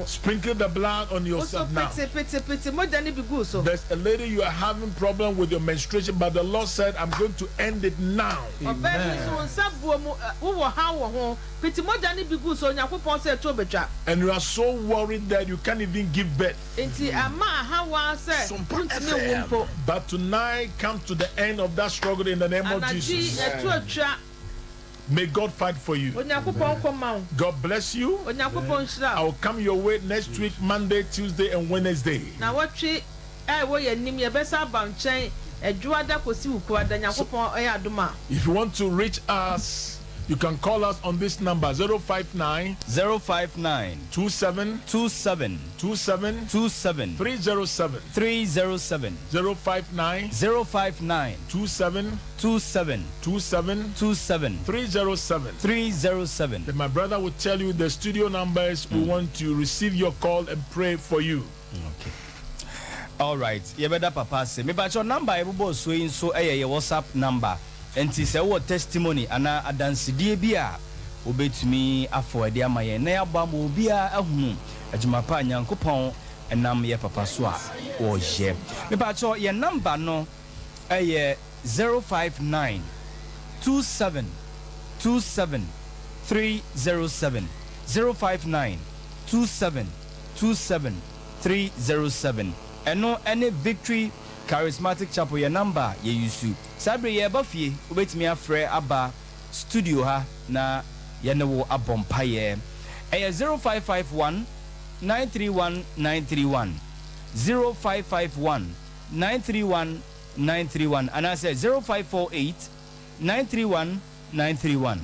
Speaker 1: Sprinkle the blood on yourself now. There's a lady, you are having problem with your menstruation, but the Lord said, I'm going to end it now. Amen. And you are so worried that you can't even give birth. But tonight comes to the end of that struggle in the name of Jesus. May God fight for you. God bless you. I will come your way next week, Monday, Tuesday, and Wednesday. If you want to reach us, you can call us on this number 059
Speaker 4: 059
Speaker 1: 27
Speaker 4: 27
Speaker 1: 27
Speaker 4: 27
Speaker 1: 307
Speaker 4: 307
Speaker 1: 059
Speaker 4: 059
Speaker 1: 27
Speaker 4: 27
Speaker 1: 27
Speaker 4: 27
Speaker 1: 307
Speaker 4: 307.
Speaker 1: Then my brother will tell you the studio numbers. We want to receive your call and pray for you.
Speaker 4: Okay. All right. You better papa say me but your number ebo so in so your WhatsApp number. Enti se wo testimony ana adansidie bia obetumi afọwade amaye na yaba mo bia ahunu adwuma pa nyankopɔn enam ye papa so a wo je me ba cho your number no 059 27 27 307 059 27 27 307 eno any victory Charismatic Chapel, your number, ye yusu. Sabre ye bafie, ubetimi afre aba studio ha na yenewo abompaye. 0551 931 931 0551 931 931 and I said 0548 931 931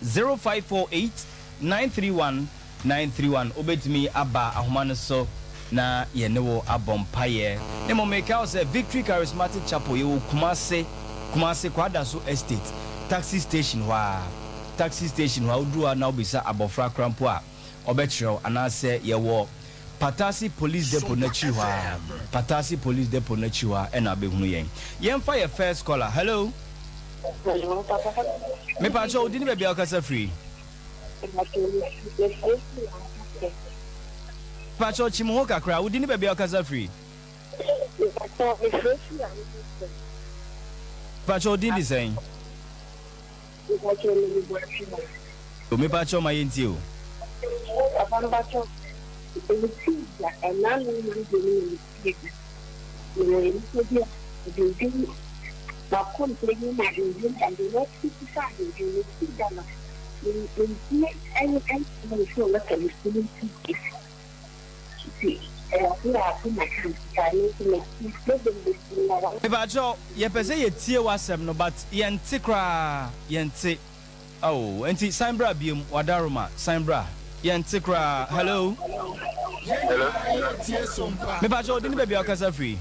Speaker 4: 0548 931 931 ubetimi aba ahumane so na yenewo abompaye nemo make us a Victory Charismatic Chapel you Kumase Kwadaso Estate taxi station wa udua na obisa abofra krampo a obetro anase yewo Patasi Police Depot na chiwa Patasi Police Depot na chiwa ena behunu yen fire first caller. Hello me pacho udini be bia okasa free Pacho Chimuho Kakra, would you be a casa free? Pacho did the same. Me Pacho my into Pacho, ye pese ye tie wasem no, but yente kra yente. Oh, enti Sambra bium wadaruma Sambra yente kra. Hello.
Speaker 2: Hello.
Speaker 4: Me Pacho didn't be a casa free.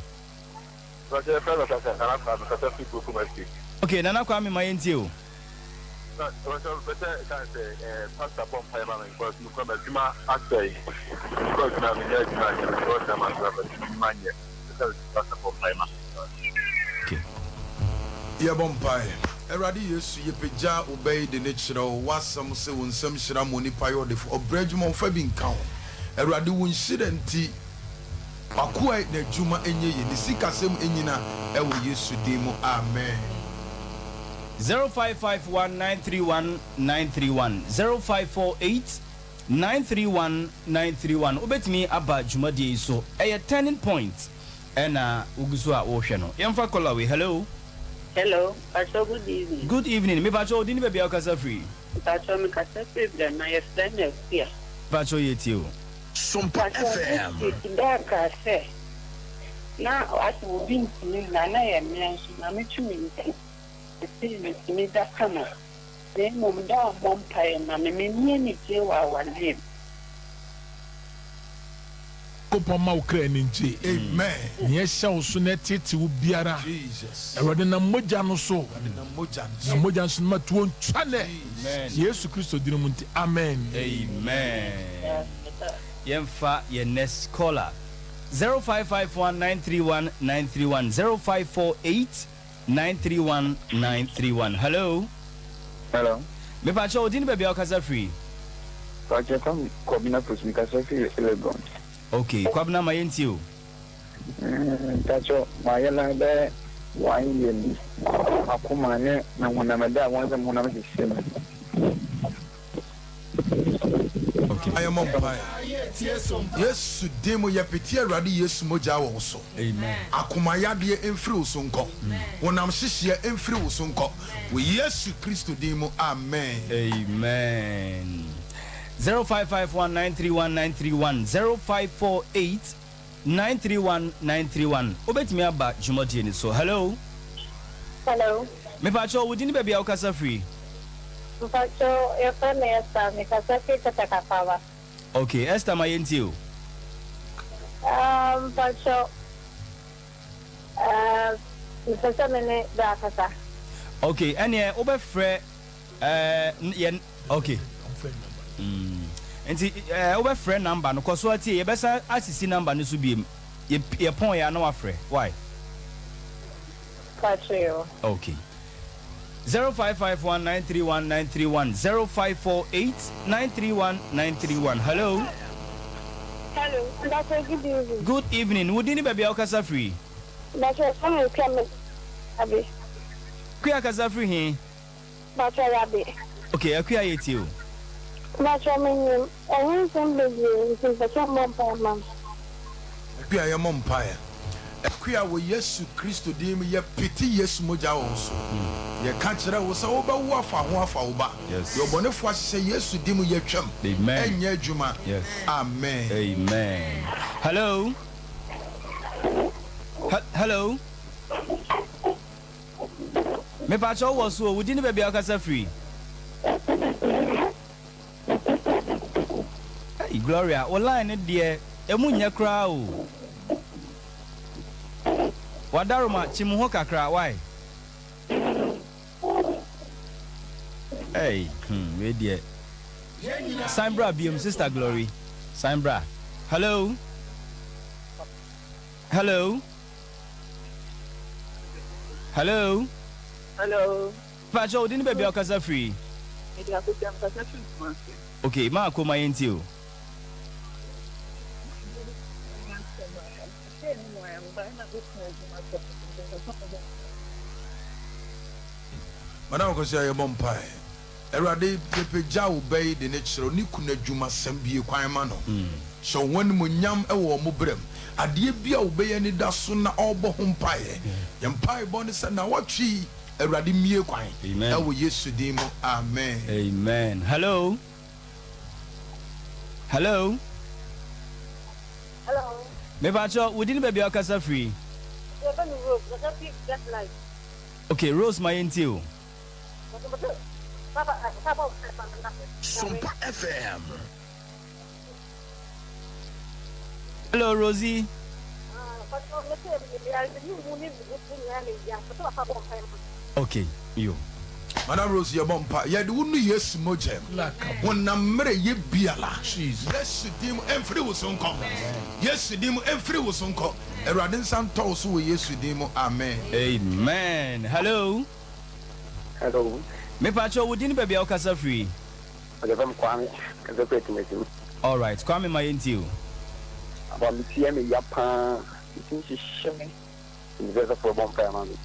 Speaker 4: Okay, Nana Kwame my into.
Speaker 2: Pastor Bomb Payman, because you come as Juma after because now we have Pastor Bomb Payman.
Speaker 4: Okay.
Speaker 5: Yeah, Bompire. Eradi Yesu Yepeja obey the natural was some say when some Shiramoni Pio de for Bredmon Fabin count. Eradi won shidenti Aquai ne Juma enye the Sikasem enina ewo Yesu demo. Amen.
Speaker 4: 0551931931 0548931931 obetimi aba jumadi so a turning point and ugusu a ohwe no yemfa call we. Hello.
Speaker 6: Hello, Pacho, good evening.
Speaker 4: Good evening. Me Pacho didn't be a casa free.
Speaker 6: Pacho, me casa free, then my friend is here.
Speaker 4: Pacho yetio.
Speaker 5: SOMPA FM.
Speaker 6: Daka say. Now, as we been to me, Nana and me, I met you in the city me that summer. Then, Mom, down Bompire, and I mean, me, you are one name.
Speaker 1: Kopama Ukraine nje.
Speaker 5: Amen.
Speaker 1: Nyesha usuneti ti ubiara.
Speaker 5: Jesus.
Speaker 1: Erode na moja no so. Na moja no so ma tuon chane.
Speaker 4: Amen.
Speaker 1: Yesu Kristo dinu munti. Amen.
Speaker 4: Amen. Yemfa ye next caller. 0551931931 0548931931. Hello.
Speaker 2: Hello.
Speaker 4: Me Pacho didn't be a casa free.
Speaker 2: Pacho come Kobina Push me casa free.
Speaker 4: Okay, Kwabna my into.
Speaker 2: Pacho, my yellow bear, wine, Akumane, and when I'm a dad, one of them when I'm
Speaker 5: I am on fire. Yes, demo ya petia radi yes moja also.
Speaker 4: Amen.
Speaker 5: Akumaya de enfri sonko. Wonam hihye enfri sonko. We Yesu Kristo demo. Amen.
Speaker 4: Amen. 0551931931 0548931931. Obetimi aba jumodi ni so. Hello.
Speaker 6: Hello.
Speaker 4: Me Pacho wudi ni baby a casa free.
Speaker 6: Pacho, your friend is me casa free Katakapa.
Speaker 4: Okay, Esther my into.
Speaker 6: Pacho, Mr. Mene Dakasa.
Speaker 4: Okay, and yeah, over fre okay. Enti over friend number no cause what ye besa asisi number no so biem ye pon ya no afre why
Speaker 6: Pacho.
Speaker 4: okay 0551931931 0548931931 hello
Speaker 6: Hello, that's a good evening.
Speaker 4: good evening would any baby okasa free
Speaker 6: That's a family coming. Abi.
Speaker 4: Kuya kasa free he
Speaker 6: That's a rabbit.
Speaker 4: okay akuya yetio
Speaker 6: That's a menu. I want some baby since the mom.
Speaker 5: Pia ya mompire. Kuya wo Yesu Kristo demo ya peti Yesu moja also. Ye ka kire wo sa wo ba wo afa ho afa wo ba. Yo bonefo ahye Yesu demo ya twam.
Speaker 4: Amen.
Speaker 5: Enye adwuma.
Speaker 4: Yes.
Speaker 5: Amen.
Speaker 4: Amen. Hello. Hello. Me pacho was so we didn't baby akasa free. Hey Gloria, online there emunya kra o. Wadaruma chimuho kakra why? Hey, we there. Sambra bium sister Glory. Sambra. Hello. Hello. Hello.
Speaker 6: Hello.
Speaker 4: Pacho didn't baby akasa free. Okay, ma ko ma yenti o.
Speaker 5: Madam Kosia Yebon Pai. Erade pepegya wo bɛyi de ne kyerɛ ne kuna dwuma sɛm bie kwan ma no. So when mo nyam ɛwɔ mo brɛm. Adeɛ bia wo bɛyɛ ne da so na ɔbɔ ho mpae. Yɛn mpae bɔ ne sɛ na watwi Erade mie kwan. Ɛwɔ Yesu din mu. Amen.
Speaker 4: Amen. Hello. Hello.
Speaker 7: Hello.
Speaker 4: Me bacho, we didn't be okasa free. Okay, Rose my intio.
Speaker 8: SOMPA FM.
Speaker 4: Hello, Rosie. Okay, you.
Speaker 5: Madam Rose Yabompa, yet wouldn't yes mojem. When Namre ye biala. Yes, dim and free was on come. Yes, dim and free was on come. A radin san toss who yes, dim. Amen.
Speaker 4: Amen. Hello.
Speaker 2: Hello.
Speaker 4: Me pacho, we didn't be okasa free. All right, Kwame my intio.
Speaker 2: About the TM Yapa, it seems to show me in the for one family.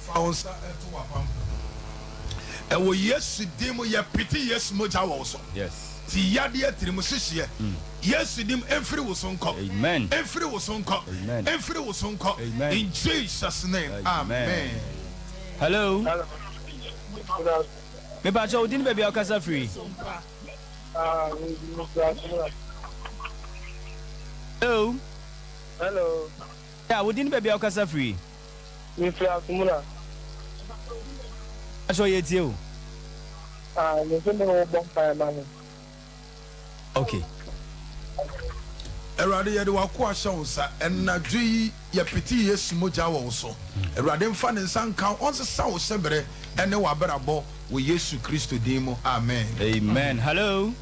Speaker 5: Found to a pump. And we yes, dim, ya pity yes, moja also.
Speaker 4: Yes.
Speaker 5: Tiadia Trimusia. Yes, dim and free was on call.
Speaker 4: Amen.
Speaker 5: And free was on call.
Speaker 4: Amen.
Speaker 5: And free was on call.
Speaker 4: Amen.
Speaker 5: In Jesus' name. Amen.
Speaker 4: Hello.
Speaker 2: Hello.
Speaker 4: Me pacho, we didn't be okasa free. Hello.
Speaker 2: Hello.
Speaker 4: Yeah, we didn't be okasa free.
Speaker 2: Mr. Asumuna.
Speaker 4: Pacho yetio. Okay.
Speaker 5: Erade yede wako ahyɛ and na dwi ye piti Yesu moja wo so. Erade mfa ne nsanka onse sa wo sebere ene wa berabo wo Yesu Kristo din mu. Amen.
Speaker 4: Amen. Hello.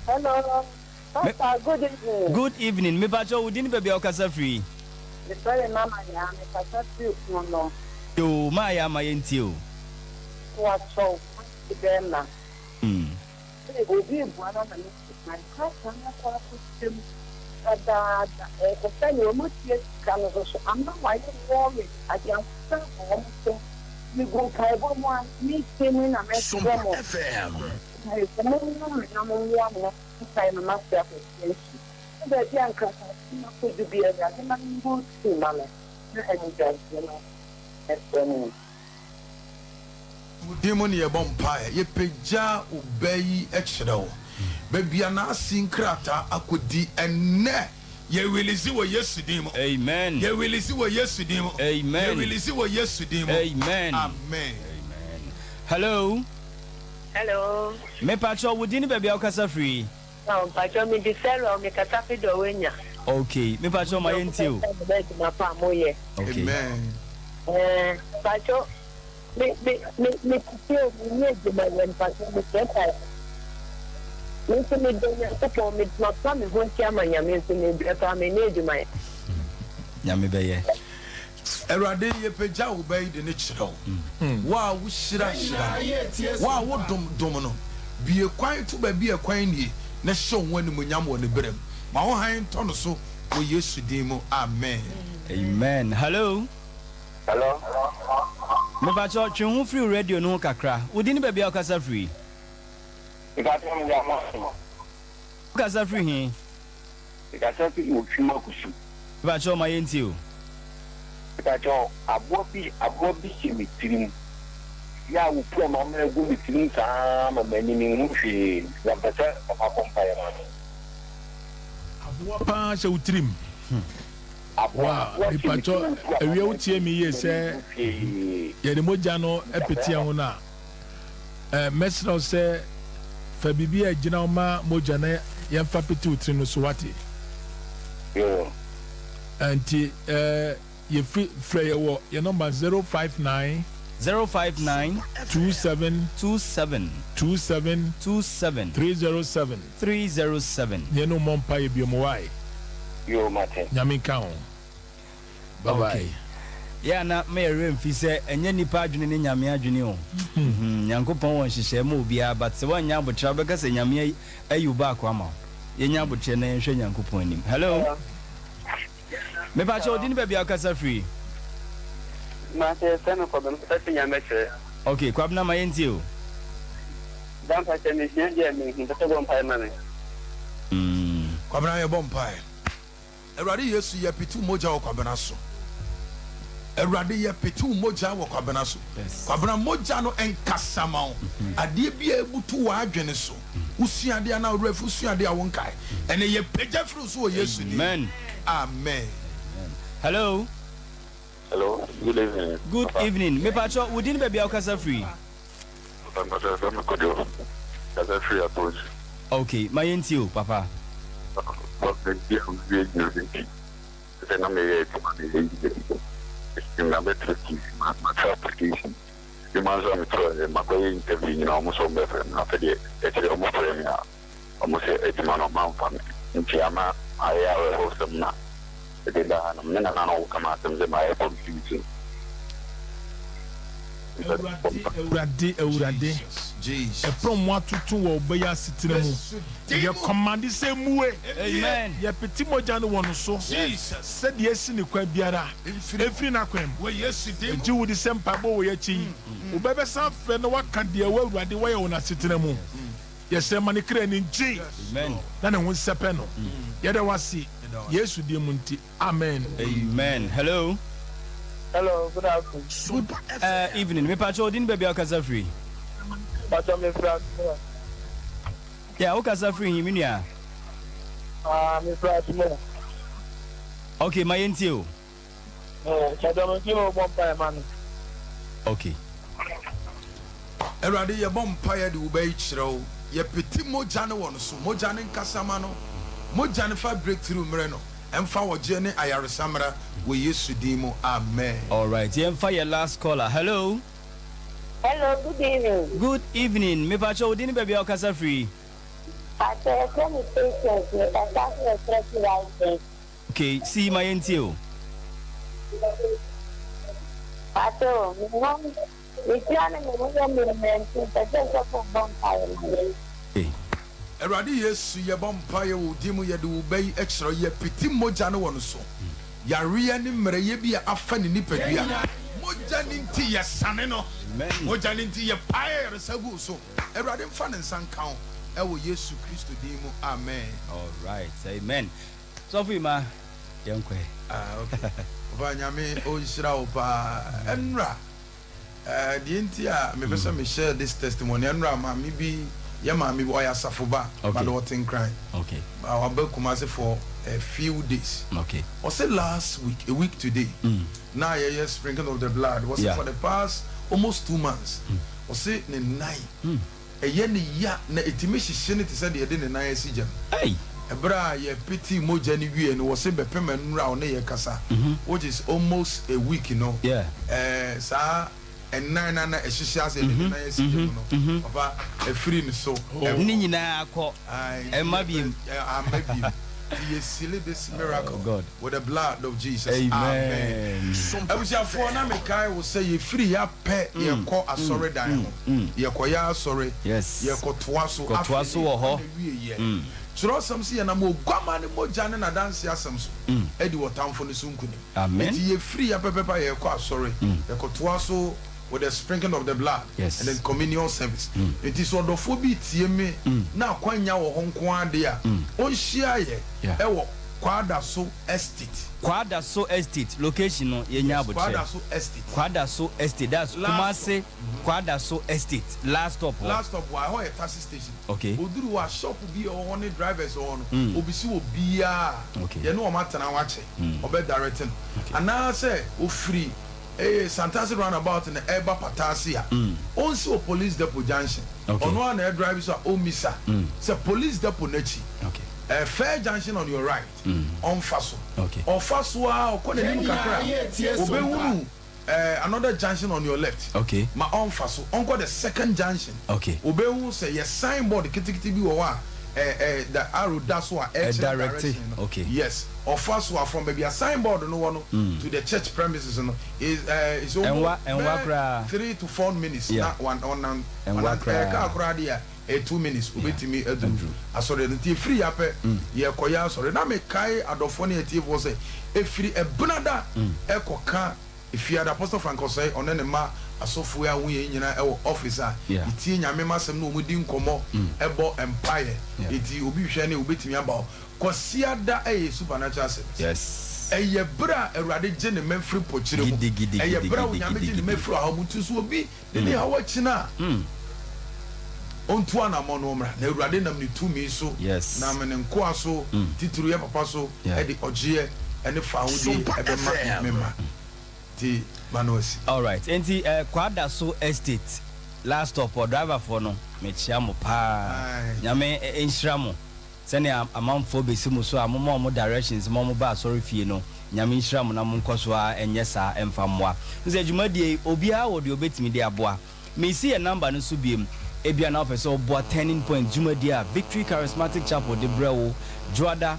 Speaker 7: Hello. Papa, good evening.
Speaker 4: Good evening. Me pacho, we didn't be okasa free.
Speaker 7: The story mama ya me kasa free no.
Speaker 4: Yo, ma ya ma yentio.
Speaker 7: What so? The na. They go be one of the my cousin na system. Ada ko say no mo tie kan so. I'm not why you worry. I just so we go kai bo mo ni temi na me so mo.
Speaker 8: SOMPA FM.
Speaker 7: Hey, mo na mo ya mo sai na ma se ko. The young cousin could be a man who see mama. And just, you know, that's
Speaker 5: Demon ye bompae ye pegya ubeyi ekyerɛw. Babia na asinkrata akodi enne ye wilisi wo Yesu din mu.
Speaker 4: Amen.
Speaker 5: Ye wilisi wo Yesu din mu.
Speaker 4: Amen.
Speaker 5: Ye wilisi wo Yesu din mu.
Speaker 4: Amen.
Speaker 5: Amen.
Speaker 4: Hello.
Speaker 6: Hello.
Speaker 4: Me pacho, we didn't be okasa free.
Speaker 6: No, pacho me di selo me katafi do wenya.
Speaker 4: Okay. Me pacho my intio. Okay.
Speaker 5: Amen.
Speaker 6: Pacho me feel me de my pacho me try. Me se me do ya ko me not pa me ho tia manya me se me brefa me ne de my.
Speaker 4: Nyame beye.
Speaker 5: Erade ye pegya ubeyi de ne kyerɛw. Wa wo hyira hyira. Wa wo dom no. Bie kwan to ba bie kwan nie. Na hyɛ wo animuonyam wɔ ne berem. Ma wo han tɔ no so wɔ Yesu din mu. Amen.
Speaker 4: Amen. Hello.
Speaker 2: Hello.
Speaker 4: Me pacho, twen free radio no kakra. We didn't be okasa free.
Speaker 2: You got him ya mo.
Speaker 4: Okasa free he.
Speaker 2: You got something you twima kusu.
Speaker 4: Me pacho my intio.
Speaker 2: You got your abobi simitrim. Ya wo pro ma me go mitrim sa ma mani mi hu hwe. Ya pese papa kompare ma.
Speaker 1: Aboa pa sha utrim. Wow, the pacho ewie utie mi ye se ye de moja no epeti ho na mesro se fa bibia agina ma moja na ye fa peti utrim no so wate.
Speaker 2: Yo.
Speaker 1: Anti ye free ye your number 059
Speaker 4: 059
Speaker 1: 27
Speaker 4: 27
Speaker 1: 27
Speaker 4: 27
Speaker 1: 307
Speaker 4: 307.
Speaker 1: ye no mompa ye bi mo wai.
Speaker 2: Yo mate.
Speaker 1: Nyame ka ho. Bye bye.
Speaker 4: Yeah, na me remfi say enye nipa adwene ne nyame adwene o. Nyankopon won hyehyɛ ma obia but se won nya abotra beka se nyame ayu ba akwa ma. Ye nya abotre na yenhwe Nyankopon anim. Hello. Me ba che odin ba bia kasa free.
Speaker 2: Ma se sema ko ben ta nyame che.
Speaker 4: Okay, kwabna ma yenti o.
Speaker 2: Dan pa che me je me ta bon pa ma me.
Speaker 5: Kwabena ye bompai. Erade Yesu ye pitu moja wo kwabena so. Erade ye pitu moja wo kwabena so. Kwabena moja no enkasa ma wo. Ade bia ebutu wa adwene so. Usuade na refu usuade a wonkai. Ene ye peja fru so Yesu ni.
Speaker 4: Amen.
Speaker 5: Amen.
Speaker 4: Hello.
Speaker 2: Hello. Good evening.
Speaker 4: Good evening. Me pacho within baby kasa free.
Speaker 2: Kasa free approach.
Speaker 4: Okay, my yenti o papa.
Speaker 2: Okay, then I'm a better application. You must have my interview almost on better after the almost almost 8 months of mount family. In Chiama, I have a host of now. The day that I'm not all come out of my computing.
Speaker 1: Eurade.
Speaker 5: Jesus.
Speaker 1: From what to wo beya sitiramu. Ye command say muwe.
Speaker 4: Amen.
Speaker 1: Ye petit mojano wono so.
Speaker 5: Jesus.
Speaker 1: Said yes ni kwa biara. Every na kwem.
Speaker 5: We yes dem.
Speaker 1: Ji wo the same pabo we chi. Ubebe san fe no waka de we Eurade we wona sitiramu. Ye se mani kra ni ji.
Speaker 4: Amen.
Speaker 1: Na ne ho sepe no. Ye da wasi. Yesu di munti. Amen.
Speaker 4: Amen. Hello.
Speaker 7: Hello, good afternoon.
Speaker 4: Evening. Me pacho odin baby kasa free.
Speaker 7: Pacho me friend.
Speaker 4: Yeah, o kasa free him nia.
Speaker 7: Me friend mo.
Speaker 4: Okay, my yenti o.
Speaker 7: Pacho me kimo bompa man.
Speaker 4: Okay.
Speaker 5: Erade ye bompa de ubei chiro. Ye peti moja ne wono so. Moja ne nkasama no. Moja ne fa breakthrough mre no. Emfa wo je ne ayaresamra we Yesu dimo. Amen.
Speaker 4: All right. Yeah, fire last caller. Hello.
Speaker 8: Hello, good evening.
Speaker 4: Good evening. Me pacho odin baby kasa free.
Speaker 8: Pastor, come with patience. Me pastor stress right.
Speaker 4: Okay, see my yenti o.
Speaker 8: Pastor, me plan me pastor for bonfire.
Speaker 4: Okay.
Speaker 5: Erade Yesu ye bompa ye wo dimu ye de ubei ekro ye peti moja ne wono so. Yare ni mre ye bia afa ni nipadua. Moja ni nti ye sane no. Moja ni nti ye pae resagu so. Erade mfa ne nsan kan e wo Yesu Kristo dimu. Amen.
Speaker 4: All right. Amen. So for ma yankwe.
Speaker 5: Okay. Oba nyame o nshira wo pa. Enra. The nti a me pesa me share this testimony enra ma me bi yeah, mommy, boy, I suffer back, but what in crying.
Speaker 4: Okay.
Speaker 5: I was Kumasi for a few days.
Speaker 4: Okay.
Speaker 5: Was it last week, a week today? Now, yeah, sprinkling of the blood. Was it for the past almost 2 months? Was it in night? A year, na itimeshi shenity said you didn't na season. Hey. A bra, ye pity mojani and was a payment round near Casa, which is almost a week, you know.
Speaker 4: Yeah.
Speaker 5: Sir. And nine a shishas and a free so.
Speaker 4: Nina ko. I maybe
Speaker 5: silly this miracle,
Speaker 4: God,
Speaker 5: with the blood of Jesus.
Speaker 4: Amen.
Speaker 5: I was your phone. I will say you free up pet your call a sorry diamond. Your koya sorry.
Speaker 4: Yes.
Speaker 5: Your kotwaso
Speaker 4: or ho.
Speaker 5: So some see and I'm more guaman and more jan and a dance yasams. Eddie what town for the sunkuni.
Speaker 4: Amen.
Speaker 5: You free up pepper your car sorry. Your kotwaso with the sprinkling of the blood.
Speaker 4: Yes.
Speaker 5: And then communion service. It is what the phobia me now quanya or Hong Kong there. On share ewo Quadaso Estate.
Speaker 4: Quadaso Estate location no yenyabo.
Speaker 5: Quadaso Estate.
Speaker 4: Quadaso Estate. That's Kumasi Quadaso Estate. Last stop.
Speaker 5: Last stop why a taxi station.
Speaker 4: Okay.
Speaker 5: Oduru wa shop be on the drivers on. Obisi obia.
Speaker 4: Okay.
Speaker 5: You know what na wache. Obe directing. And now say o free. Santasi roundabout in the Eba Patasia. Also police depot junction.
Speaker 4: Okay.
Speaker 5: On one air drivers are Omisa. It's police depot nechi.
Speaker 4: Okay.
Speaker 5: A fair junction on your right. On Faso.
Speaker 4: Okay.
Speaker 5: Or Faswa or Konenu Kakra. Another junction on your left.
Speaker 4: Okay.
Speaker 5: My own Faso. On the second junction.
Speaker 4: Okay.
Speaker 5: Obewu say your signboard kitikiti bi wa. the arrow that's what
Speaker 4: direction. Okay.
Speaker 5: Yes. Or first one from maybe a signboard no one to the church premises is over 3 to 4 minutes. Not one on and 2 minutes. Ubeti me edu. Asore the free up ye koya sorry na me kai adofoni eti was a free a bunada ekoka if you had Apostle Franco say on any ma asofo ya wuye nyina e officer iti nyame masem no mudi nkomo ebo empire iti obi hwe na obetimi aba kwasiada supernatural service.
Speaker 4: Yes.
Speaker 5: Eye bra Awurade je ne mafri pochire mu. Eye bra nyame je ne mafri ahamutu so obi ne ha wachina. Ontu ana mo no mra na Awurade nam ne tumi so na me ne nko aso tituru ye papa so e de ogie ene fa hodi e be ma mema. Ti manosi.
Speaker 4: All right. Enti kwada so estate last stop or driver for no me chia mo pa. Nyame enhira mo. Send a amount for besimu so mo directions mo ba sorry fie no nyame nhira mo na mo nkoso a enye sa emfa moa nse dwumadie obi a wo de obetimi de aboa me see a number no so biem ebia na office oboa turning point dwumadie a Victory Charismatic Chapel de brewo Joada